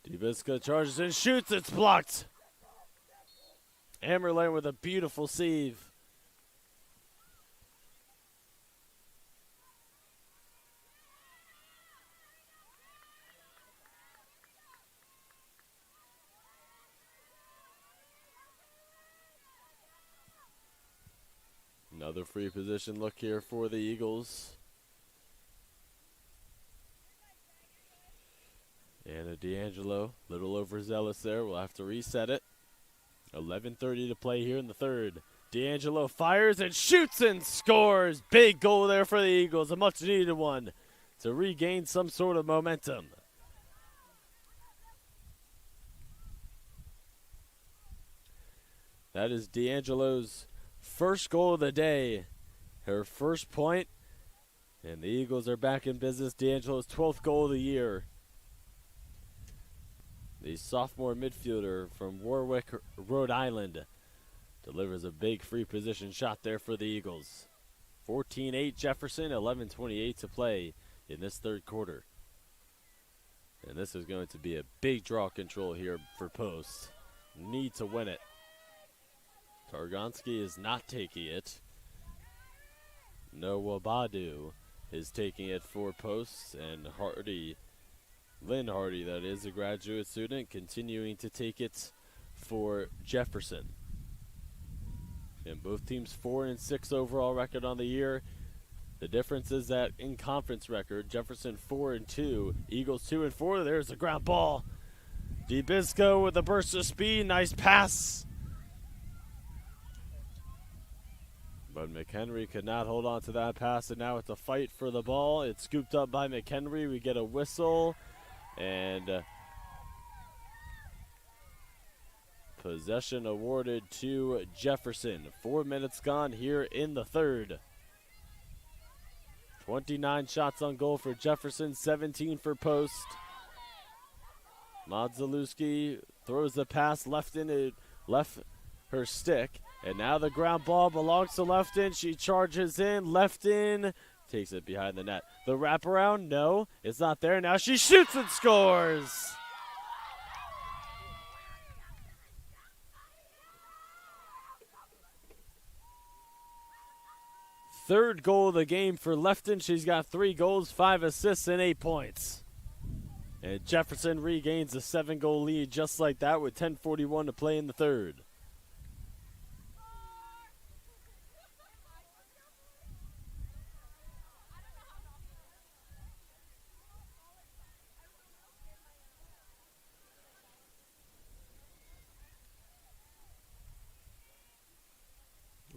[SPEAKER 1] Dibizka charges and shoots. It's blocked. Hammerlane with a beautiful save. Another free position look here for the Eagles. Anna D'Angelo, a little overzealous there. We'll have to reset it. 11:30 to play here in the third. D'Angelo fires and shoots and scores. Big goal there for the Eagles, a much needed one to regain some sort of momentum. That is D'Angelo's first goal of the day, her first point, and the Eagles are back in business. D'Angelo's 12th goal of the year. The sophomore midfielder from Warwick, Rhode Island, delivers a big free position shot there for the Eagles. 14-8 Jefferson, 11:28 to play in this third quarter. And this is going to be a big draw control here for Post. Need to win it. Targonski is not taking it. Noah Badu is taking it for Post, and Lynn Hardy, that is, a graduate student, continuing to take it for Jefferson. And both teams 4-6 overall record on the year. The difference is that in conference record, Jefferson 4-2, Eagles 2-4. There's a ground ball. Dibizko with a burst of speed, nice pass. But McHenry could not hold on to that pass, and now it's a fight for the ball. It's scooped up by McHenry. We get a whistle, and possession awarded to Jefferson. 4 minutes gone here in the third. 29 shots on goal for Jefferson, 17 for Post. Modzelewski throws the pass left her stick, and now the ground ball belongs to Lefton. She charges in, Lefton takes it behind the net. The wraparound, no, it's not there. Now she shoots and scores. Third goal of the game for Lefton. She's got 3 goals, 5 assists, and 8 points. And Jefferson regains a 7-goal lead just like that with 10:41 to play in the third.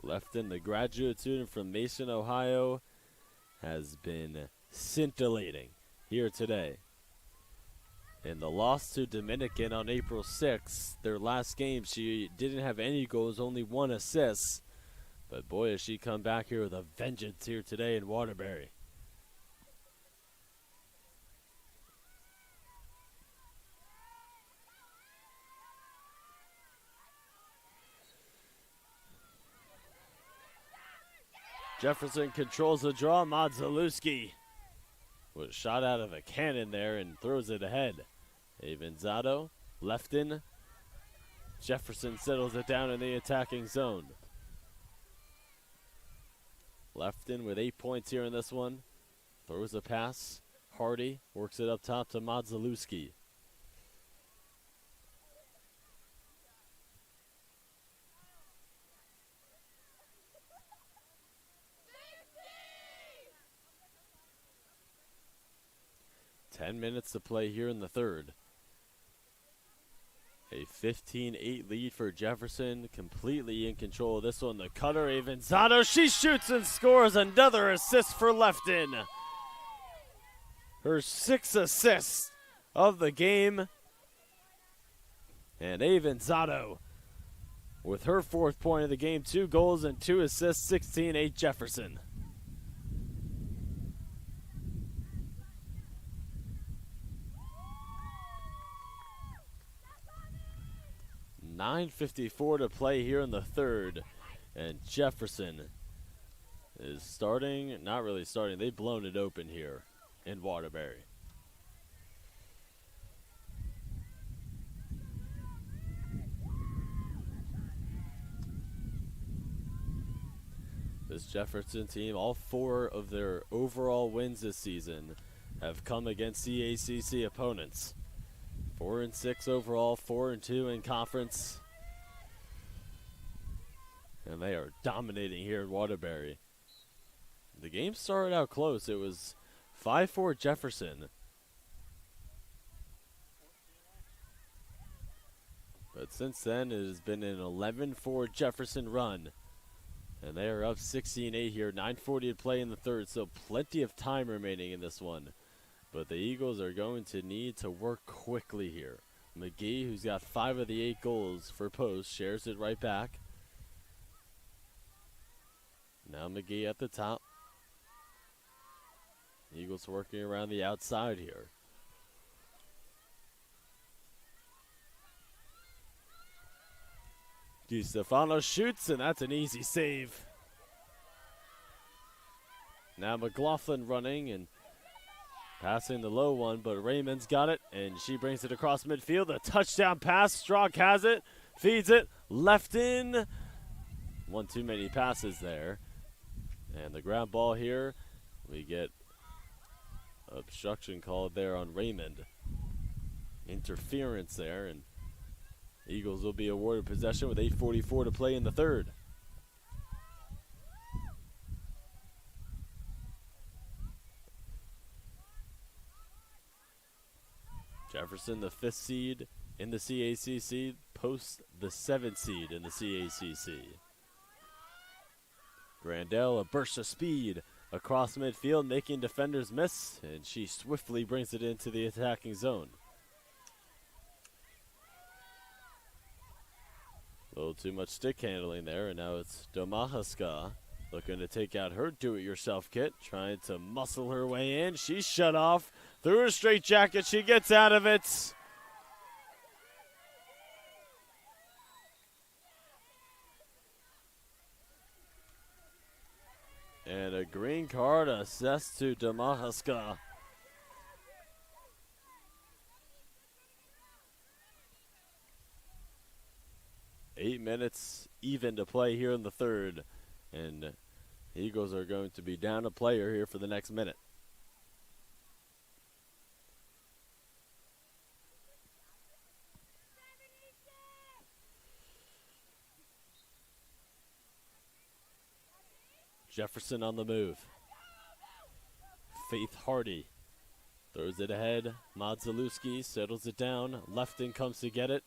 [SPEAKER 1] Lefton, the graduate student from Mason, Ohio, has been scintillating here today. In the loss to Dominican on April 6th, their last game, she didn't have any goals, only 1 assist. But boy, has she come back here with a vengeance here today in Waterbury. Jefferson controls the draw. Modzelewski was shot out of a cannon there and throws it ahead. Avanzado, Lefton. Jefferson settles it down in the attacking zone. Lefton with 8 points here in this one. Throws a pass. Hardy works it up top to Modzelewski. Ten minutes to play here in the third. A 15-8 lead for Jefferson, completely in control of this one. The cutter, Avanzado, she shoots and scores another assist for Lefton. Her 6th assist of the game. And Avanzado with her 4th point of the game, 2 goals and 2 assists, 16-8 Jefferson. 9:54 to play here in the third, and Jefferson is starting, not really starting, they've blown it open here in Waterbury. This Jefferson team, all 4 of their overall wins this season have come against CACC opponents. 4-6 overall, 4-2 in conference. And they are dominating here in Waterbury. The game started out close. It was 5-4 Jefferson. But since then, it has been an 11-4 Jefferson run. And they are up 16-8 here. 9:40 to play in the third, so plenty of time remaining in this one. But the Eagles are going to need to work quickly here. McGee, who's got 5 of the 8 goals for Post, shares it right back. Now McGee at the top. Eagles working around the outside here. DiStefano shoots, and that's an easy save. Now McLaughlin running and passing the low one, but Raymond's got it, and she brings it across midfield. A touchdown pass. Strong has it, feeds it, left in. One too many passes there. And the ground ball here, we get obstruction called there on Raymond. Interference there, and Eagles will be awarded possession with 8:44 to play in the third. Jefferson, the 5th seed in the CACC, Post the 7th seed in the CACC. Grandel, a burst of speed across midfield, making defenders miss, and she swiftly brings it into the attacking zone. A little too much stick handling there, and now it's Domahaska looking to take out her do-it-yourself kit, trying to muscle her way in. She's shut off through her straitjacket. She gets out of it. And a green card assessed to Domahaska. Eight minutes even to play here in the third. And Eagles are going to be down a player here for the next minute. Jefferson on the move. Faith Hardy throws it ahead. Modzalewski settles it down. Lefton comes to get it.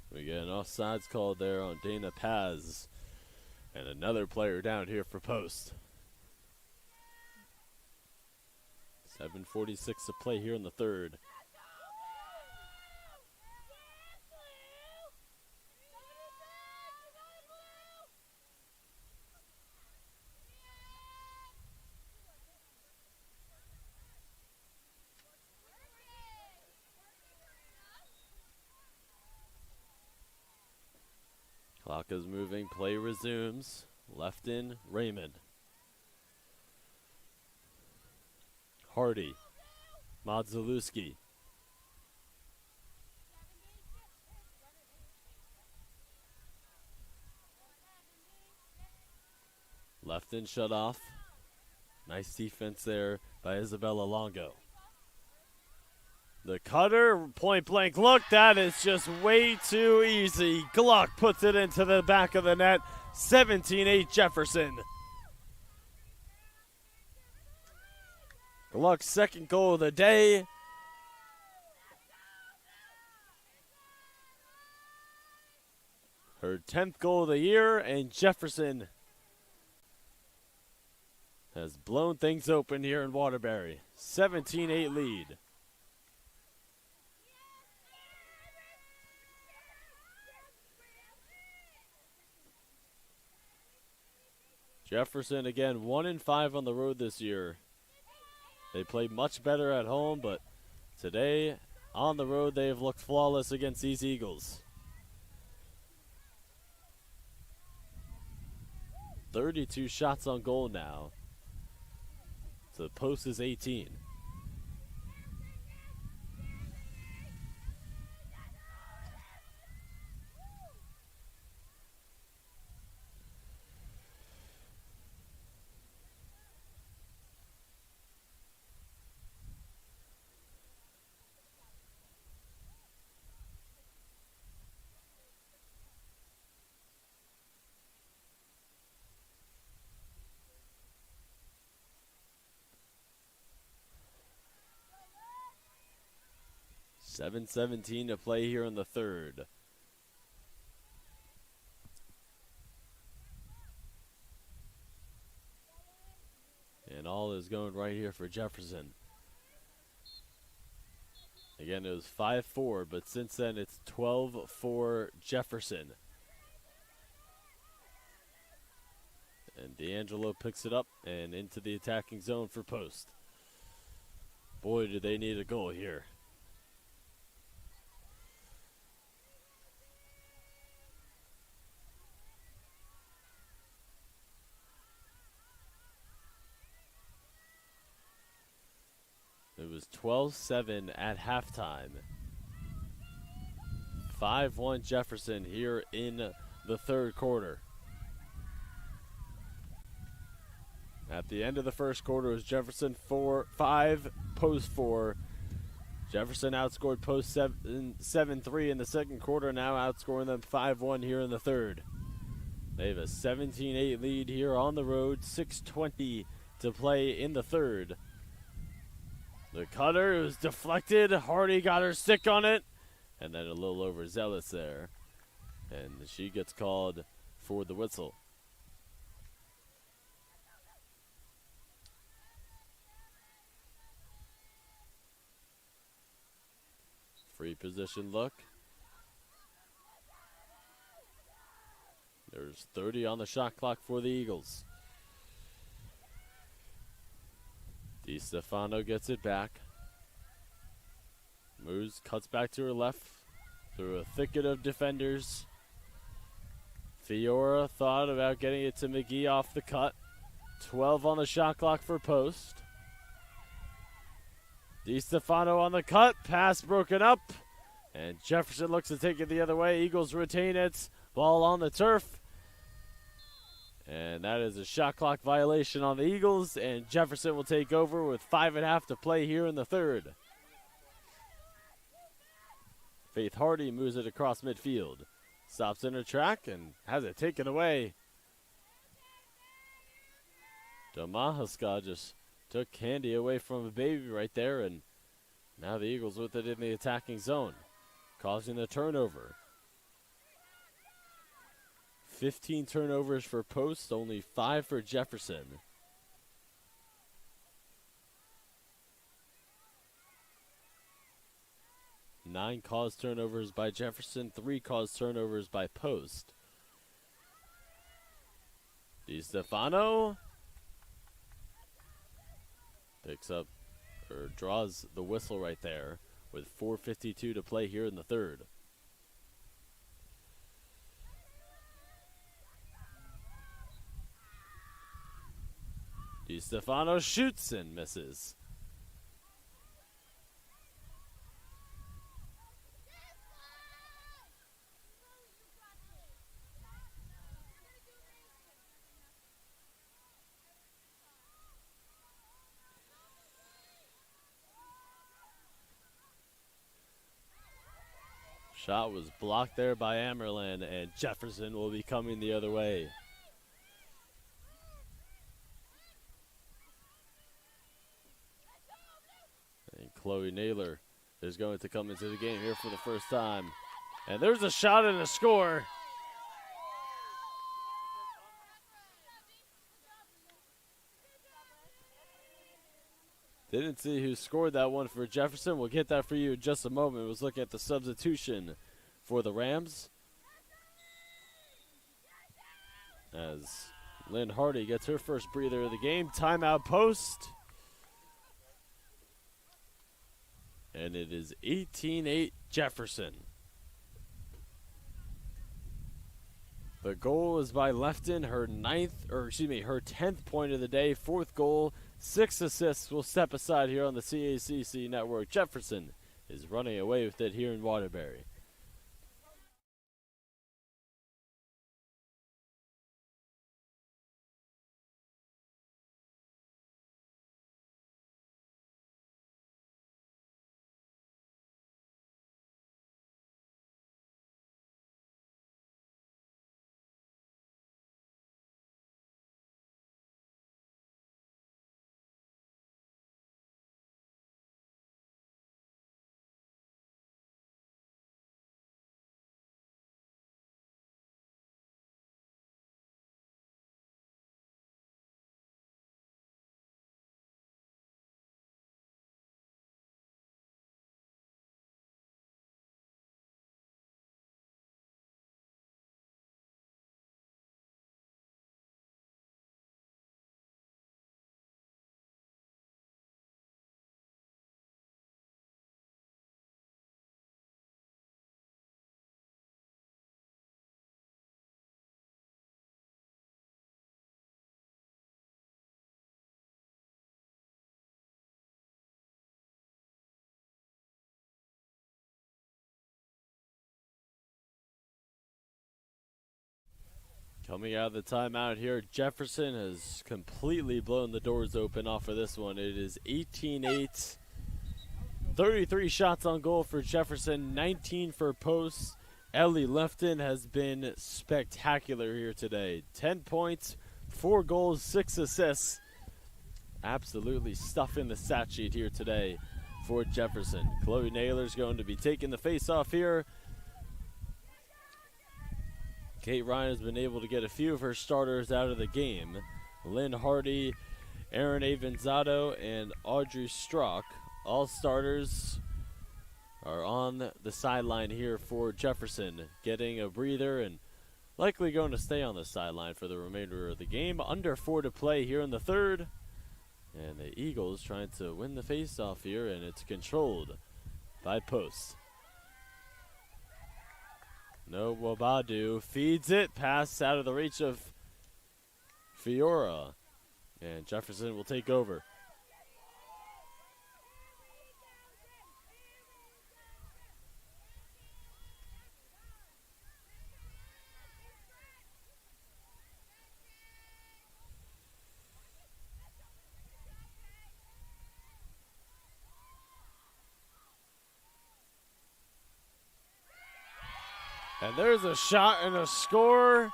[SPEAKER 1] We get an offsides call there on Dana Paz. And another player down here for post. 7:46 to play here in the third. Clock is moving, play resumes. Left in, Raymond. Hardy. Modzalewski. Left in, shut off. Nice defense there by Isabella Longo. The cutter, point blank look, that is just way too easy. Gluck puts it into the back of the net. 17-8 Jefferson. Gluck's second goal of the day. Her 10th goal of the year, and Jefferson has blown things open here in Waterbury. 17-8 lead. Jefferson again 1-5 on the road this year. They played much better at home, but today on the road they have looked flawless against these Eagles. 32 shots on goal now. So the post is 18. .717 to play here in the third. And all is going right here for Jefferson. Again, it was 5-4, but since then it's 12-4 Jefferson. And D'Angelo picks it up and into the attacking zone for post. Boy, do they need a goal here. It was 12-7 at halftime. 5-1 Jefferson here in the third quarter. At the end of the first quarter, it was Jefferson 5, post 4. Jefferson outscored Post 7-3 in the second quarter, now outscoring them 5-1 here in the third. They have a 17-8 lead here on the road, 6:20 to play in the third. The cutter was deflected. Hardy got her stick on it, and then a little overzealous there. And she gets called for the whistle. Free position look. There's 30 on the shot clock for the Eagles. DiStefano gets it back. Moves, cuts back to her left through a thicket of defenders. Fiora thought about getting it to McGee off the cut. 12 on the shot clock for Post. DiStefano on the cut. Pass broken up. And Jefferson looks to take it the other way. Eagles retain it. Ball on the turf. And that is a shot clock violation on the Eagles. And Jefferson will take over with 5.5 to play here in the third. Faith Hardy moves it across midfield. Stops in her track and has it taken away. Domahaska just took Candy away from a baby right there, and now the Eagles with it in the attacking zone, causing the turnover. 15 turnovers for Post, only 5 for Jefferson. Nine caused turnovers by Jefferson, 3 caused turnovers by Post. DiStefano picks up, or draws the whistle right there with 4:52 to play here in the third. DiStefano shoots and misses. Shot was blocked there by Amerlin, and Jefferson will be coming the other way. And Chloe Naylor is going to come into the game here for the first time. And there's a shot and a score. Didn't see who scored that one for Jefferson. We'll get that for you in just a moment. I was looking at the substitution for the Rams, as Lynn Hardy gets her first breather of the game. Timeout Post. And it is 18-8 Jefferson. The goal is by Lefton, her 10th point of the day, 4th goal. 6 assists will step aside here on the CACC network. Jefferson is running away with it here in Waterbury. Coming out of the timeout here, Jefferson has completely blown the doors open off of this one. It is 18-8 33 shots on goal for Jefferson, 19 for posts. Ellie Lefton has been spectacular here today. 10 points, 4 goals, 6 assists. Absolutely stuffing the stat sheet here today for Jefferson. Chloe Naylor's going to be taking the face-off here. Kate Ryan has been able to get a few of her starters out of the game. Lynn Hardy, Erin Avanzato, and Audrey Strzok, all starters, are on the sideline here for Jefferson, getting a breather and likely going to stay on the sideline for the remainder of the game. Under 4 to play here in the third. And the Eagles trying to win the face-off here, and it's controlled by Post. No Wabadu feeds it, pass out of the reach of Fiora, and Jefferson will take over. And there's a shot and a score.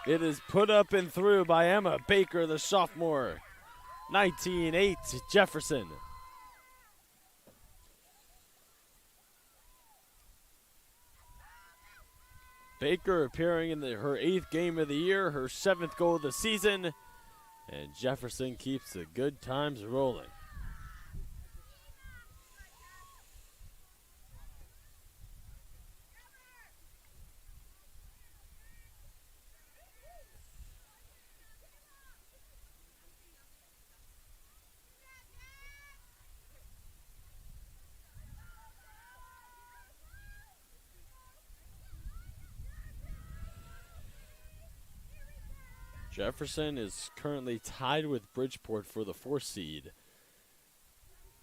[SPEAKER 1] It is put up and through by Emma Baker, the sophomore. 19-8 Jefferson. Baker appearing in her 8th game of the year, her 7th goal of the season. And Jefferson keeps the good times rolling. Jefferson is currently tied with Bridgeport for the 4th seed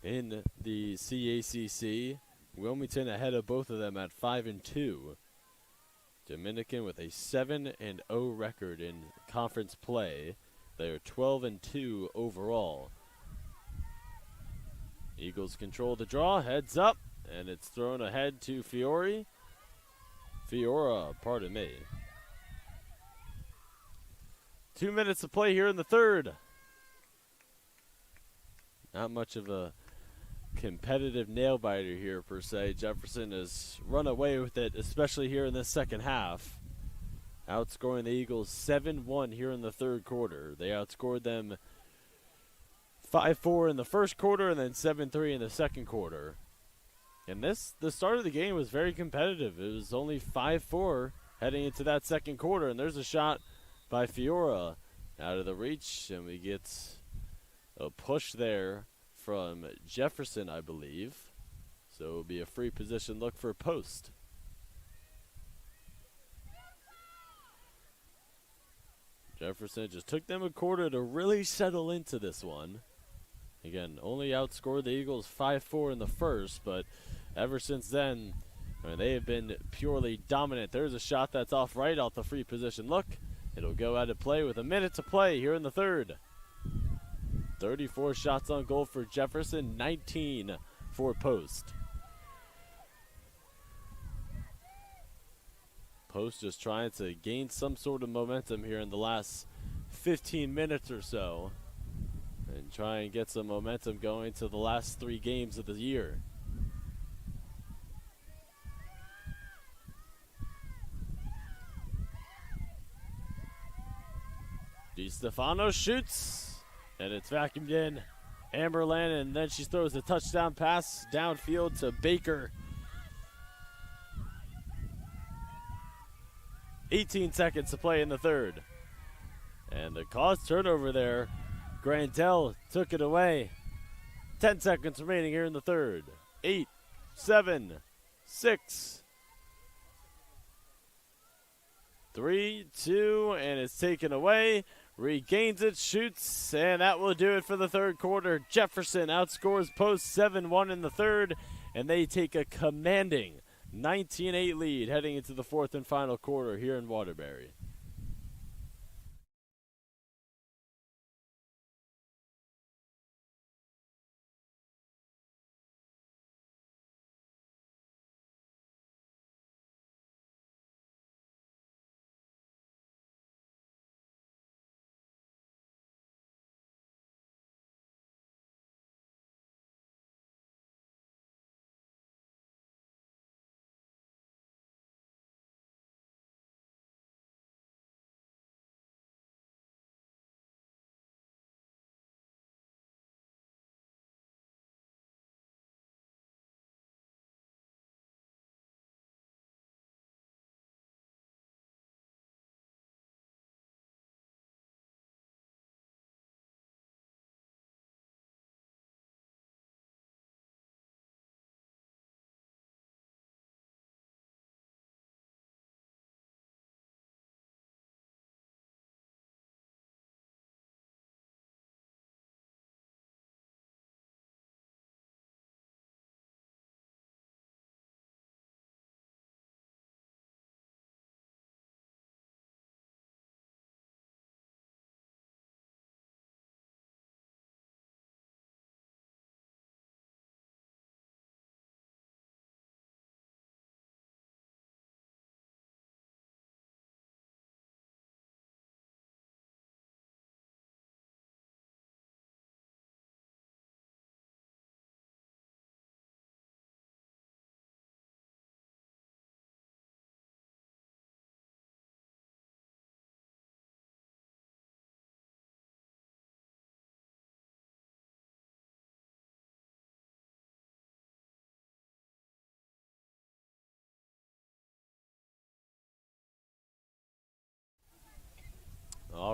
[SPEAKER 1] in the CACC. Wilmington ahead of both of them at 5-2. Dominican with a 7-0 record in conference play. They are 12-2 overall. Eagles control the draw, heads up, and it's thrown ahead to Fiora, pardon me. 2 minutes to play here in the third. Not much of a competitive nail-biter here, per se. Jefferson has run away with it, especially here in the second half. Outscoring the Eagles 7-1 here in the third quarter. They outscored them 5-4 in the first quarter and then 7-3 in the second quarter. And the start of the game was very competitive. It was only 5-4 heading into that second quarter, and there's a shot by Fiora out of the reach, and we get a push there from Jefferson, I believe. So it'll be a free position look for Post. Jefferson just took them a quarter to really settle into this one. Again, only outscored the Eagles 5-4 in the first, but ever since then, I mean, they have been purely dominant. There's a shot that's off right off the free position look. It'll go out of play with a minute to play here in the third. 34 shots on goal for Jefferson, 19 for Post. Post just trying to gain some sort of momentum here in the last 15 minutes or so and try and get some momentum going to the last 3 games of the year. DiStefano shoots, and it's vacuumed in. Amberland, and then she throws a touchdown pass downfield to Baker. 18 seconds to play in the third. And the caused turnover there. Grandel took it away. 10 seconds remaining here in the third. 8, 7, 6, 3, 2, and it's taken away. Regains it, shoots, and that will do it for the third quarter. Jefferson outscores Post 7-1 in the third, and they take a commanding 19-8 lead heading into the fourth and final quarter here in Waterbury.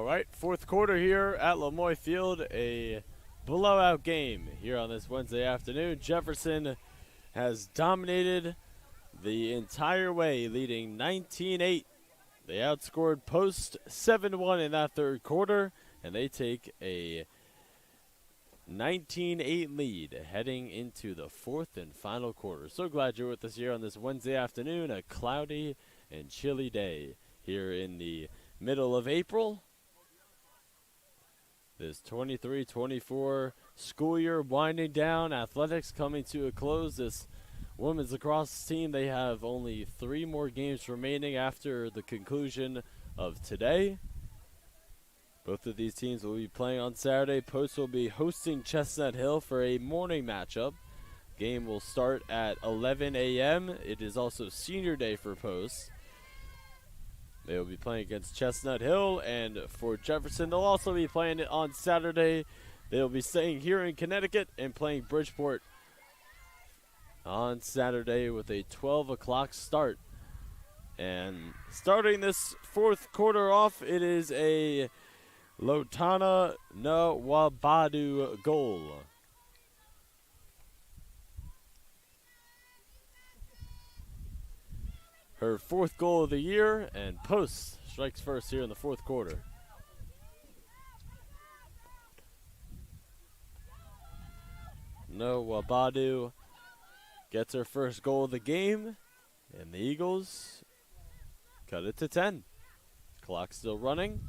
[SPEAKER 1] All right, fourth quarter here at Lemoy Field, a blowout game here on this Wednesday afternoon. Jefferson has dominated the entire way, leading 19-8. They outscored Post 7-1 in that third quarter, and they take a 19-8 lead heading into the fourth and final quarter. So glad you're with us here on this Wednesday afternoon, a cloudy and chilly day here in the middle of April. This 23-24 school year winding down, athletics coming to a close. This women's lacrosse team, they have only 3 more games remaining after the conclusion of today. Both of these teams will be playing on Saturday. Post will be hosting Chestnut Hill for a morning matchup. Game will start at 11 a.m. It is also senior day for Post. They will be playing against Chestnut Hill, and for Jefferson, they'll also be playing it on Saturday. They'll be staying here in Connecticut and playing Bridgeport on Saturday with a 12 o'clock start. And starting this fourth quarter off, it is a Lotana Nawabadu goal. Her 4th goal of the year, and Post strikes first here in the fourth quarter. Nawabadu gets her first goal of the game, and the Eagles cut it to 10. Clock still running.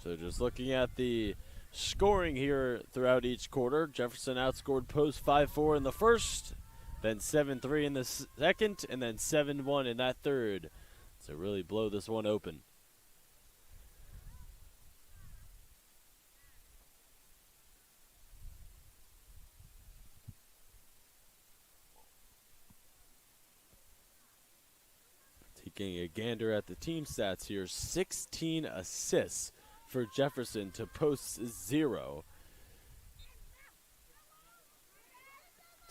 [SPEAKER 1] So just looking at the scoring here throughout each quarter, Jefferson outscored Post 5-4 in the first, then 7-3 in the second, and then 7-1 in that third. So really blow this one open. Taking a gander at the team stats here, 16 assists for Jefferson to Post's 0.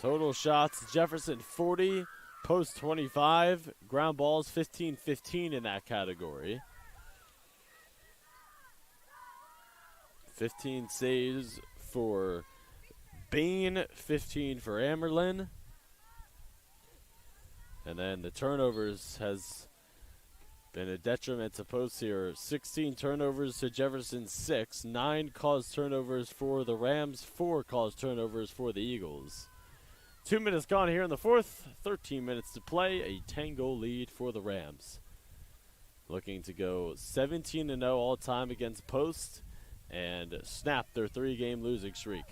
[SPEAKER 1] Total shots, Jefferson 40, Post 25, ground balls 15-15 in that category. 15 saves for Bain, 15 for Amerlin. And then the turnovers has been a detriment to Post here. 16 turnovers to Jefferson, 6. 9 caused turnovers for the Rams, 4 caused turnovers for the Eagles. 2 minutes gone here in the fourth, 13 minutes to play, a 10-goal lead for the Rams. Looking to go 17-0 all-time against Post and snap their 3-game losing streak.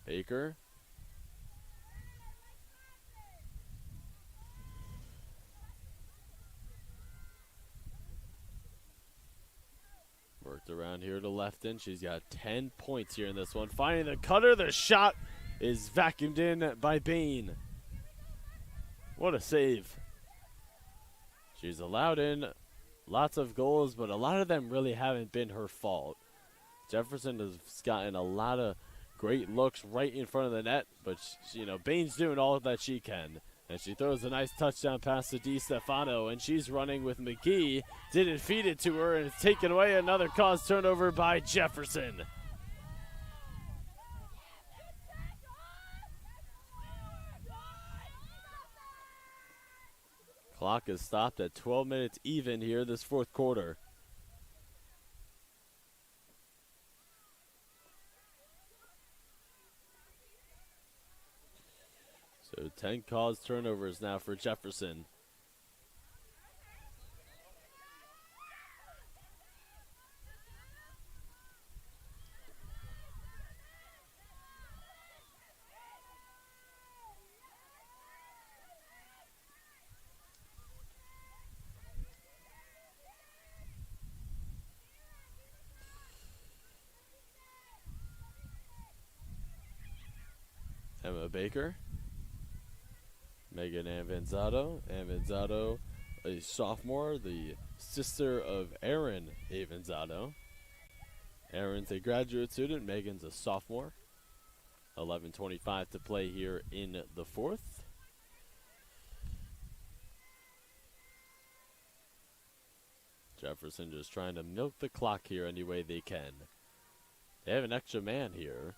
[SPEAKER 1] Baker. Worked around here to Lefton. She's got 10 points here in this one. Finding the cutter. The shot is vacuumed in by Bain. What a save. She's allowed in lots of goals, but a lot of them really haven't been her fault. Jefferson has gotten a lot of great looks right in front of the net, but Bain's doing all that she can. And she throws a nice touchdown pass to DiStefano, and she's running with McGee. Didn't feed it to her, and it's taken away. Another caused turnover by Jefferson. Clock is stopped at 12 minutes even here this fourth quarter. So 10 caused turnovers now for Jefferson. Emma Baker. Megan Avanzato. Avanzato, a sophomore, the sister of Aaron Avanzato. Aaron's a graduate student. Megan's a sophomore. 11:25 to play here in the fourth. Jefferson just trying to milk the clock here any way they can. They have an extra man here.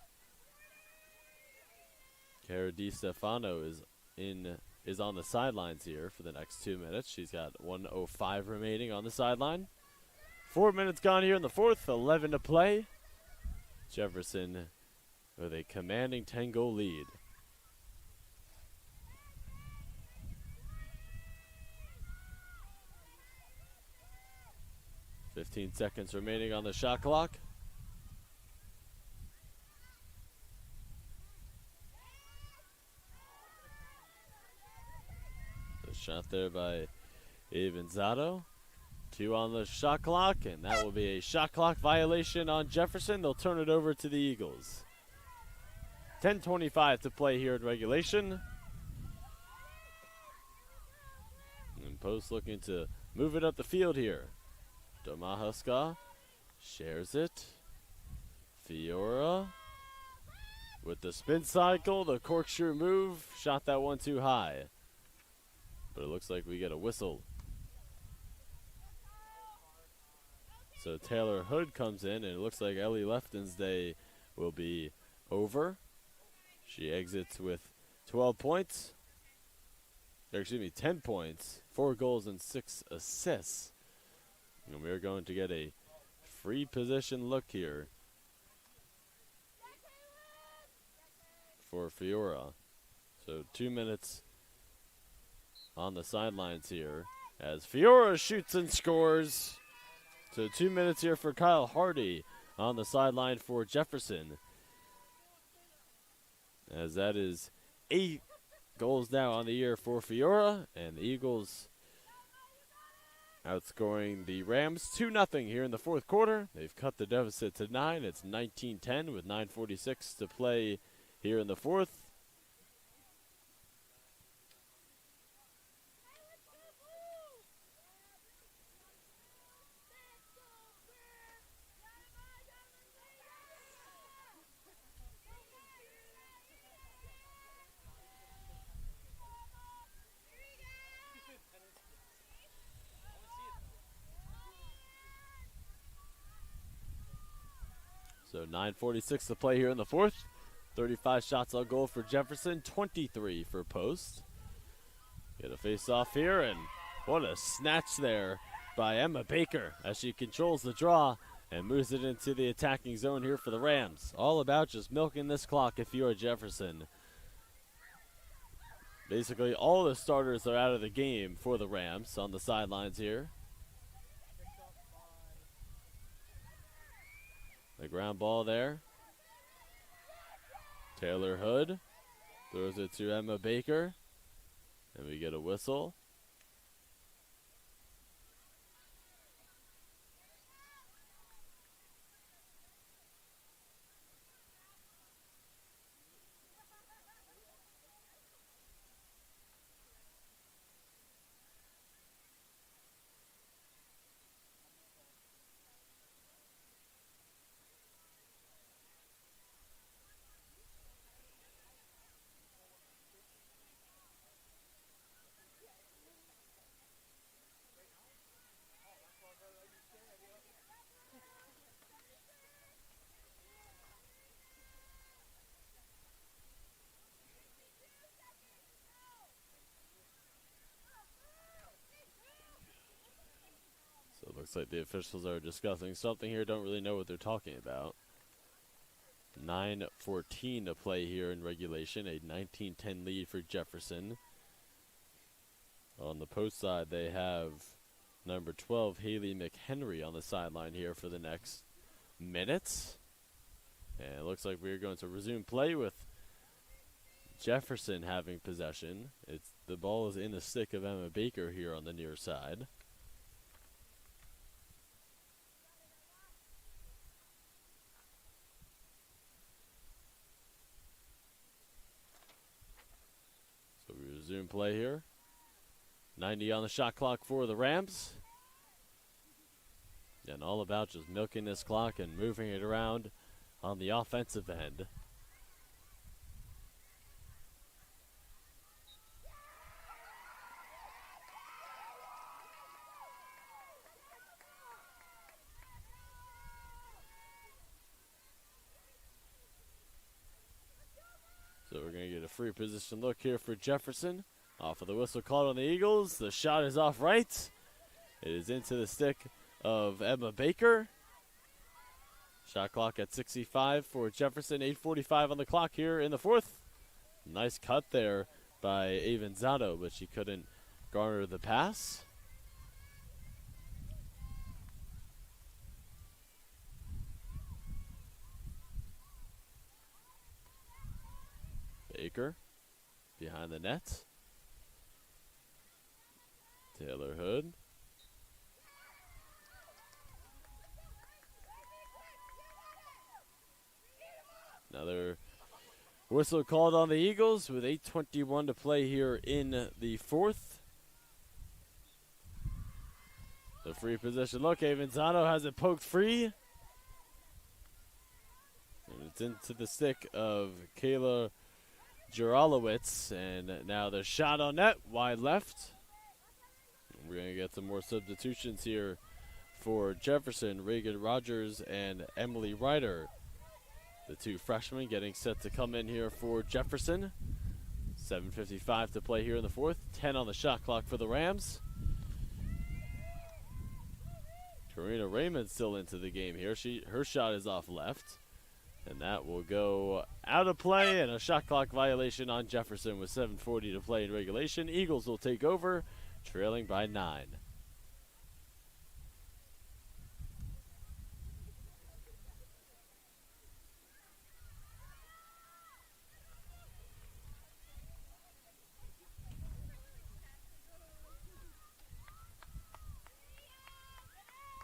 [SPEAKER 1] Cara Di Stefano is on the sidelines here for the next 2 minutes. She's got 1:05 remaining on the sideline. 4 minutes gone here in the fourth, 11 to play. Jefferson with a commanding 10-goal lead. $15 seconds remaining on the shot clock. The shot there by Avanzato. 2 on the shot clock, and that will be a shot clock violation on Jefferson. They'll turn it over to the Eagles. 10:25 to play here in regulation. And Post looking to move it up the field here. Domahaska shares it. Fiora with the spin cycle, the corkscrew move. Shot that one too high. But it looks like we get a whistle. So Taylor Hood comes in, and it looks like Ellie Lefton's day will be over. She exits with 12 points. Or excuse me, 10 points, 4 goals and 6 assists. And we're going to get a free position look here for Fiora. So 2 minutes on the sidelines here as Fiora shoots and scores. So 2 minutes here for Kyle Hardy on the sideline for Jefferson. As that is 8 goals now on the year for Fiora, and the Eagles outscoring the Rams 2-0 here in the fourth quarter. They've cut the deficit to 9. It's 19-10 with 9:46 to play here in the fourth. So 9:46 to play here in the fourth. 35 shots on goal for Jefferson, 23 for Post. Get a face-off here, and what a snatch there by Emma Baker as she controls the draw and moves it into the attacking zone here for the Rams. All about just milking this clock if you are Jefferson. Basically, all the starters are out of the game for the Rams on the sidelines here. The ground ball there. Taylor Hood throws it to Emma Baker, and we get a whistle. Looks like the officials are discussing something here. Don't really know what they're talking about. 9:14 to play here in regulation. A 19-10 lead for Jefferson. On the Post side, they have number 12, Haley McHenry, on the sideline here for the next minutes. And it looks like we're going to resume play with Jefferson having possession. The ball is in the stick of Emma Baker here on the near side. Resume play here. 90 on the shot clock for the Rams. And all about just milking this clock and moving it around on the offensive end. So we're going to get a free position look here for Jefferson. Off of the whistle called on the Eagles. The shot is off right. It is into the stick of Emma Baker. Shot clock at 65 for Jefferson. 8:45 on the clock here in the fourth. Nice cut there by Avanzato, but she couldn't garner the pass. Baker behind the net. Taylor Hood. Another whistle called on the Eagles with 8:21 to play here in the fourth. The free position look. Avanzato has it poked free. And it's into the stick of Kayla Juralowitz. And now the shot on net, wide left. We're going to get some more substitutions here for Jefferson. Reagan Rogers and Emily Ryder. The two freshmen getting set to come in here for Jefferson. 7:55 to play here in the fourth. 10 on the shot clock for the Rams. Karina Raymond still into the game here. Her shot is off left. And that will go out of play, and a shot clock violation on Jefferson with 7:40 to play in regulation. Eagles will take over, trailing by 9.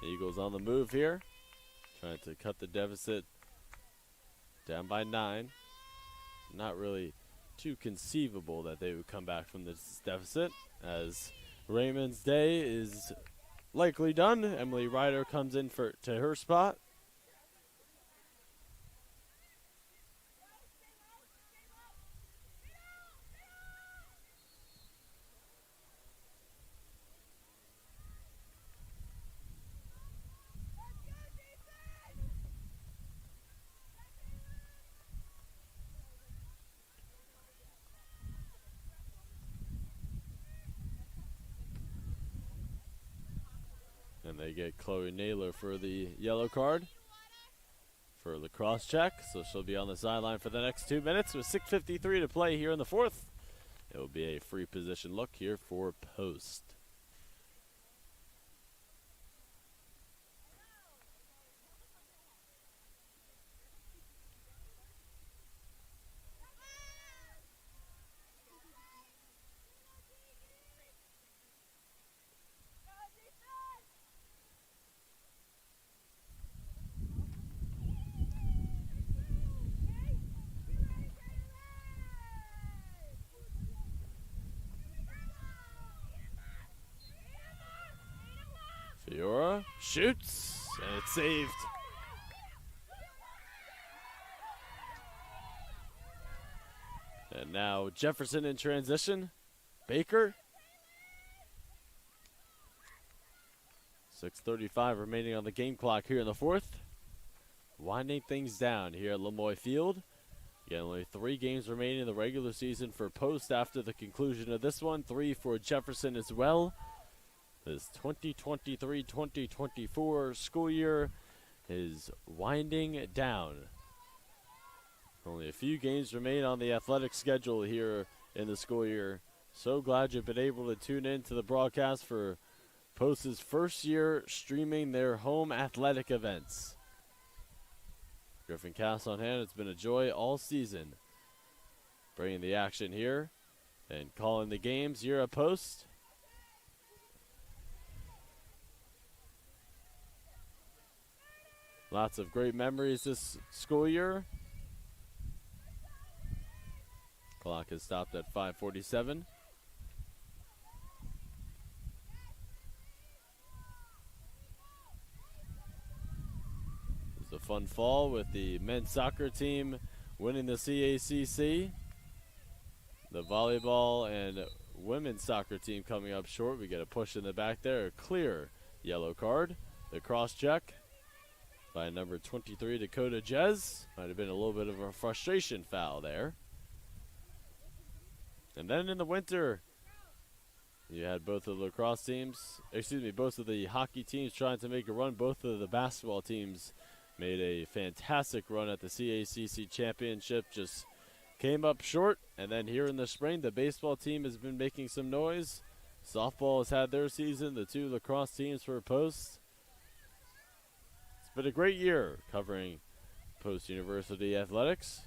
[SPEAKER 1] Eagles on the move here, trying to cut the deficit down by 9. Not really too conceivable that they would come back from this deficit, as Raymond's day is likely done. Emily Ryder comes in to her spot. And they get Chloe Naylor for the yellow card for Lacrosse check. So she'll be on the sideline for the next 2 minutes with 6:53 to play here in the fourth. It will be a free position look here for Post. Fiora shoots, and it's saved. And now Jefferson in transition. Baker. 6:35 remaining on the game clock here in the fourth. Winding things down here at Lemoy Field. Again, only 3 games remaining in the regular season for Post after the conclusion of this one. 3 for Jefferson as well. This 2023-2024 school year is winding down. Only a few games remain on the athletic schedule here in the school year. So glad you've been able to tune in to the broadcast for Post's first year streaming their home athletic events. Griffin Cass on hand. It's been a joy all season. Bringing the action here and calling the games here at Post. Lots of great memories this school year. Clock has stopped at 5:47. It was a fun fall with the men's soccer team winning the CACC. The volleyball and women's soccer team coming up short. We get a push in the back there. A clear yellow card. The cross check by number 23, Dakota Jez. Might have been a little bit of a frustration foul there. And then in the winter, you had both of the lacrosse teams, both of the hockey teams trying to make a run. Both of the basketball teams made a fantastic run at the CACC championship, just came up short. And then here in the spring, the baseball team has been making some noise. Softball has had their season, the two lacrosse teams for Post. It's been a great year covering Post University athletics,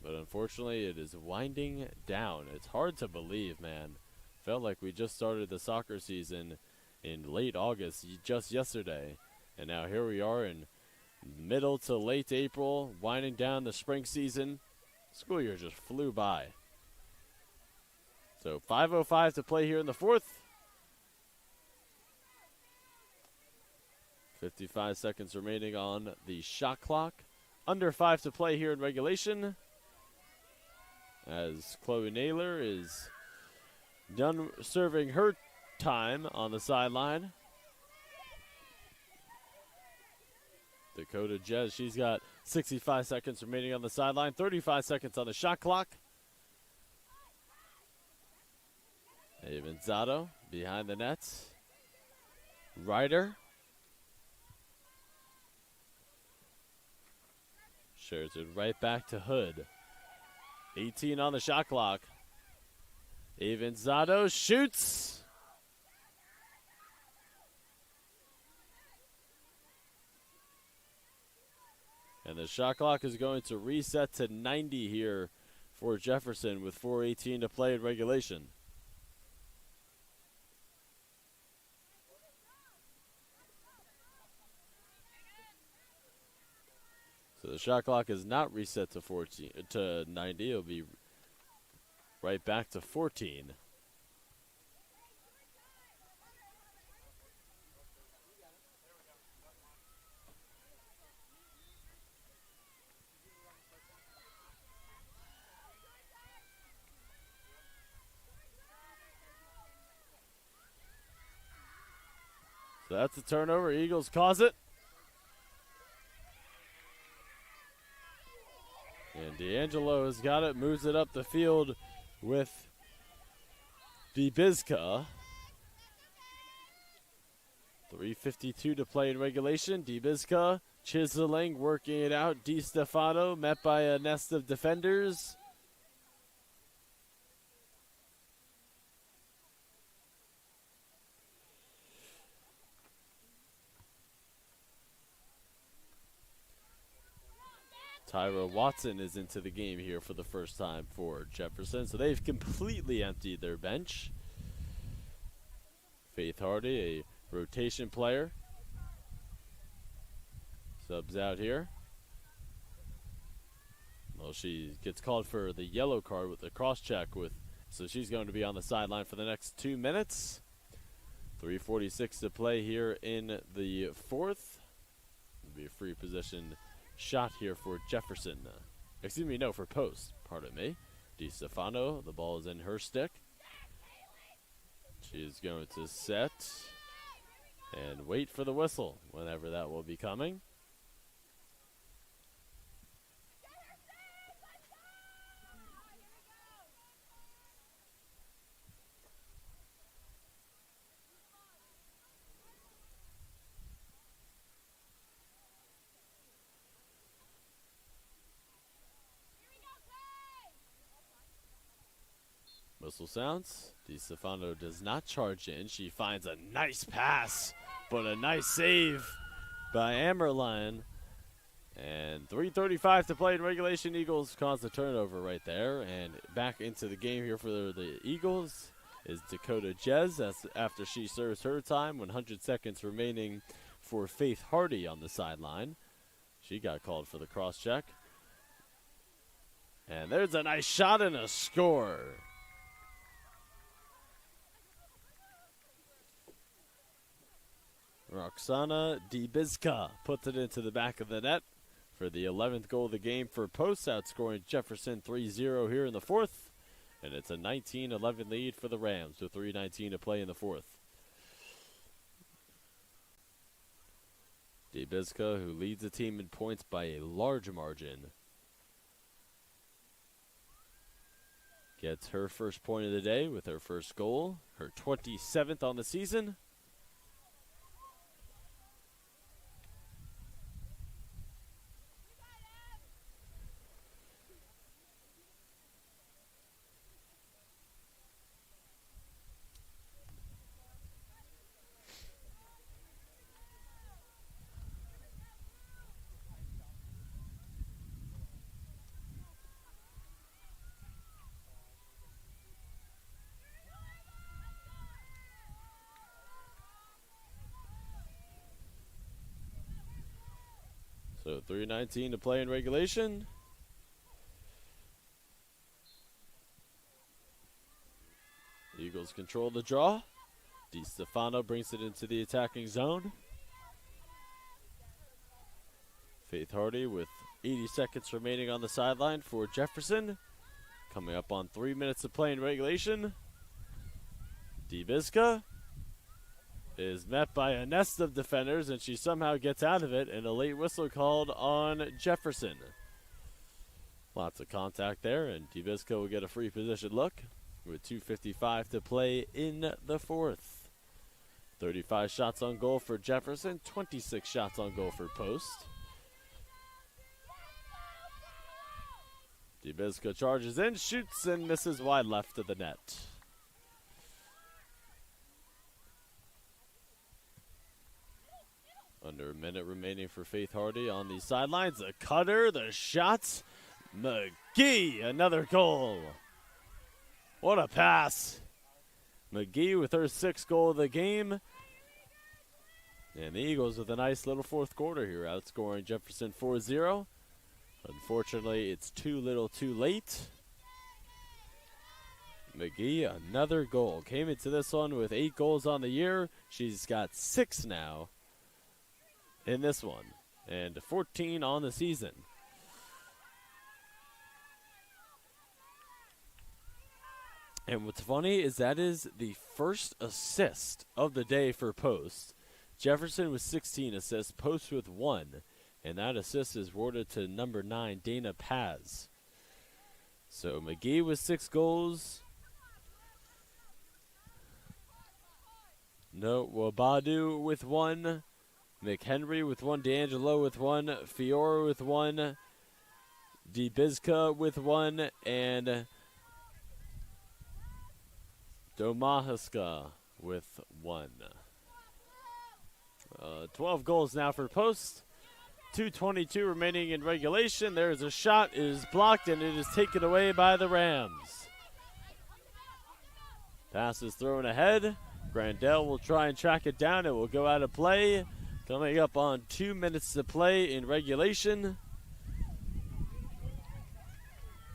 [SPEAKER 1] but unfortunately it is winding down. It's hard to believe, man. Felt like we just started the soccer season in late August, just yesterday, and now here we are in middle to late April, winding down the spring season. School year just flew by. So 5:05 to play here in the fourth. 55 seconds remaining on the shot clock. Under 5 to play here in regulation, as Chloe Naylor is done serving her time on the sideline. Dakota Jez, she's got 65 seconds remaining on the sideline, 35 seconds on the shot clock. Avanzato behind the nets. Ryder shares it right back to Hood. 18 on the shot clock. Avanzato shoots. And the shot clock is going to reset to 90 here for Jefferson with 4:18 to play in regulation. So the shot clock is not reset to 90. It'll be right back to 14. So that's a turnover. Eagles cause it. And D'Angelo has got it, moves it up the field with Dibizka. 3:52 to play in regulation. Dibizka chiseling, working it out. Di Stefano met by a nest of defenders. Tyra Watson is into the game here for the first time for Jefferson. So they've completely emptied their bench. Faith Hardy, a rotation player, subs out here. Well, she gets called for the yellow card with the cross check so she's going to be on the sideline for the next 2 minutes. 3:46 to play here in the fourth. It'll be a free position shot here for Jefferson. For Post, pardon me. Di Stefano, the ball is in her stick. She is going to set and wait for the whistle whenever that will be coming. Whistle sounds. Di Stefano does not charge in. She finds a nice pass, but a nice save by Ammerline. And 3:35 to play in regulation. Eagles cause the turnover right there. And back into the game here for the Eagles is Dakota Jez after she serves her time. 100 seconds remaining for Faith Hardy on the sideline. She got called for the cross check. And there's a nice shot and a score. Roxana Dibizka puts it into the back of the net for the 11th goal of the game for Post, outscoring Jefferson 3-0 here in the fourth. And it's a 19-11 lead for the Rams with 3:19 to play in the fourth. Dibizka, who leads the team in points by a large margin. gets her first point of the day with her first goal, her 27th on the season. So 3:19 to play in regulation. Eagles control the draw. DiStefano brings it into the attacking zone. Faith Hardy with 80 seconds remaining on the sideline for Jefferson. Coming up on 3 minutes of play in regulation. Dibizka is met by a nest of defenders, and she somehow gets out of it, and a late whistle called on Jefferson. Lots of contact there, and Dibizka will get a free position look with 2:55 to play in the fourth. 35 shots on goal for Jefferson, 26 shots on goal for Post. Dibizka charges in, shoots, and misses wide left of the net. Under a minute remaining for Faith Hardy on the sidelines. The cutter, the shots. McGee, another goal. What a pass. McGee with her 6th goal of the game. And the Eagles with a nice little fourth quarter here, outscoring Jefferson 4-0. Unfortunately, it's too little too late. McGee, another goal. Came into this one with 8 goals on the year. She's got 6 now in this one, and 14 on the season. And what's funny is that is the first assist of the day for Post. Jefferson with 16 assists, Post with 1, and that assist is awarded to number 9, Dana Paz. So McGee with 6 goals. No, Wabadu with 1. McHenry with 1, D'Angelo with 1, Fiora with 1, Dibizka with 1, and Domahaska with 1. 12 goals now for Post. 2:22 remaining in regulation. There's a shot. It is blocked, and it is taken away by the Rams. Pass is thrown ahead. Grandel will try and track it down. It will go out of play. Coming up on 2 minutes to play in regulation.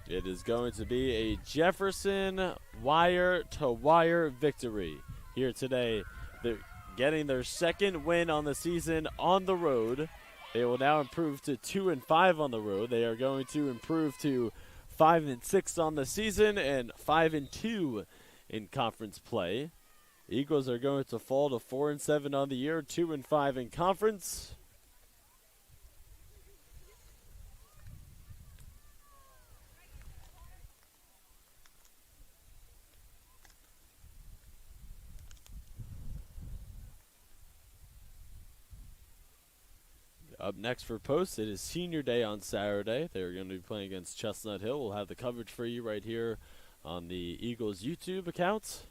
[SPEAKER 1] It is going to be a Jefferson wire-to-wire victory here today. They're getting their 2nd win on the season on the road. They will now improve to 2-5 on the road. They are going to improve to 5-6 on the season and 5-2 in conference play. Eagles are going to fall to 4-7 on the year, 2-5 in conference. Up next for Post, it is senior day on Saturday. They're going to be playing against Chestnut Hill. We'll have the coverage for you right here on the Eagles YouTube account.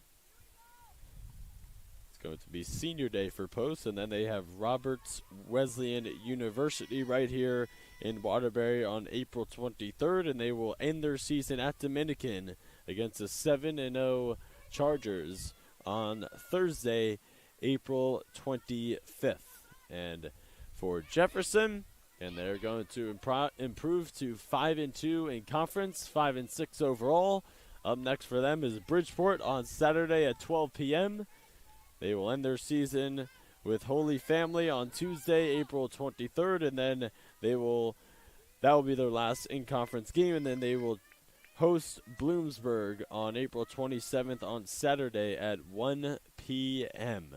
[SPEAKER 1] Going to be senior day for Post, and then they have Roberts Wesleyan University right here in Waterbury on April 23rd, and they will end their season at Dominican against the 7-0 Chargers on Thursday, April 25th. And for Jefferson, and they're going to improve to 5-2 in conference, 5-6 overall. Up next for them is Bridgeport on Saturday at 12 p.m. They will end their season with Holy Family on Tuesday, April 23rd, and then that will be their last in-conference game, and then they will host Bloomsburg on April 27th on Saturday at 1 p.m.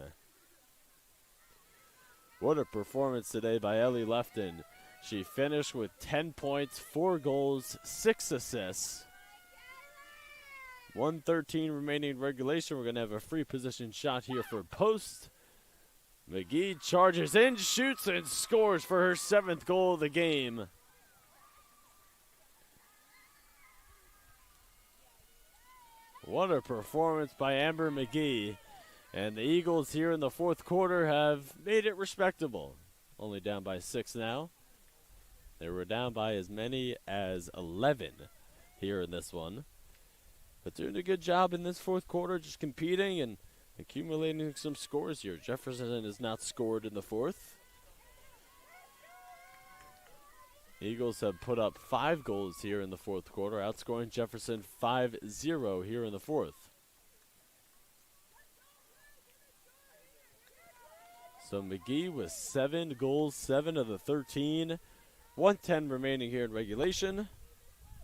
[SPEAKER 1] What a performance today by Ellie Lefton. She finished with 10 points, 4 goals, 6 assists. 1:13 remaining in regulation. We're going to have a free position shot here for post. McGee charges in, shoots, and scores for her 7th goal of the game. What a performance by Amber McGee. And the Eagles here in the 4th quarter have made it respectable. Only down by 6 now. They were down by as many as 11 here in this one. But doing a good job in this 4th quarter, just competing and accumulating some scores here. Jefferson has not scored in the 4th. Eagles have put up 5 goals here in the 4th quarter, outscoring Jefferson 5-0 here in the 4th. So McGee with 7 goals, 7 of the 13. 1:10 remaining here in regulation.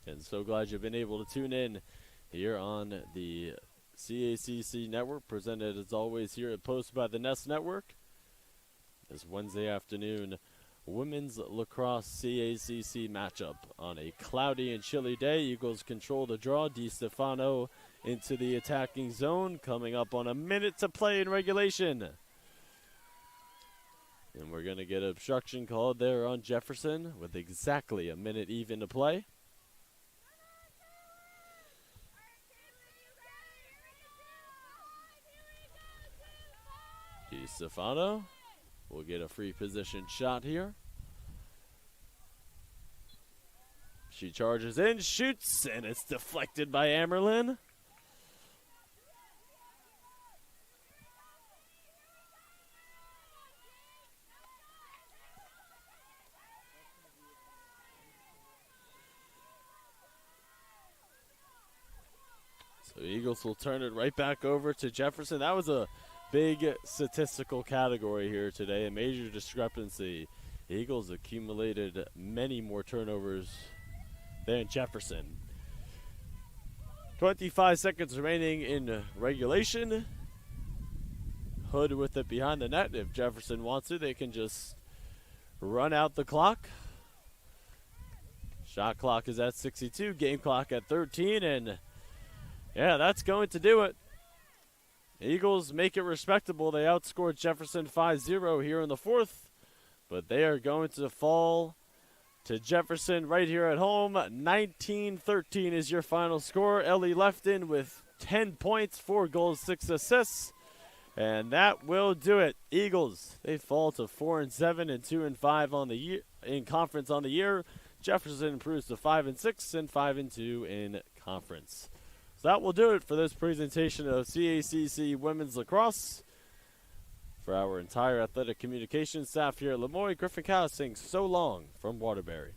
[SPEAKER 1] And so glad you've been able to tune in here on the CACC Network, presented as always here at Post by the Nest Network. This Wednesday afternoon women's lacrosse CACC matchup on a cloudy and chilly day. Eagles control the draw. DiStefano into the attacking zone, coming up on a minute to play in regulation. And we're going to get obstruction called there on Jefferson with exactly a minute even to play. DiStefano will get a free position shot here. She charges in, shoots, and it's deflected by Amerlin. So Eagles will turn it right back over to Jefferson. That was a big statistical category here today, a major discrepancy. Eagles accumulated many more turnovers than Jefferson. 25 seconds remaining in regulation. Hood with it behind the net. If Jefferson wants to, they can just run out the clock. Shot clock is at 62, game clock at 13, and yeah, that's going to do it. Eagles make it respectable. They outscored Jefferson 5-0 here in the 4th, but they are going to fall to Jefferson right here at home. 19-13 is your final score. Ellie Lefton with 10 points, 4 goals, 6 assists, and that will do it. Eagles, they fall to 4-7 and 2-5 on the year in conference on the year. Jefferson improves to 5-6 and 5-2 in conference. So that will do it for this presentation of CACC Women's Lacrosse. For our entire athletic communications staff here at Lemoyne, Griffin Cow saying so long from Waterbury.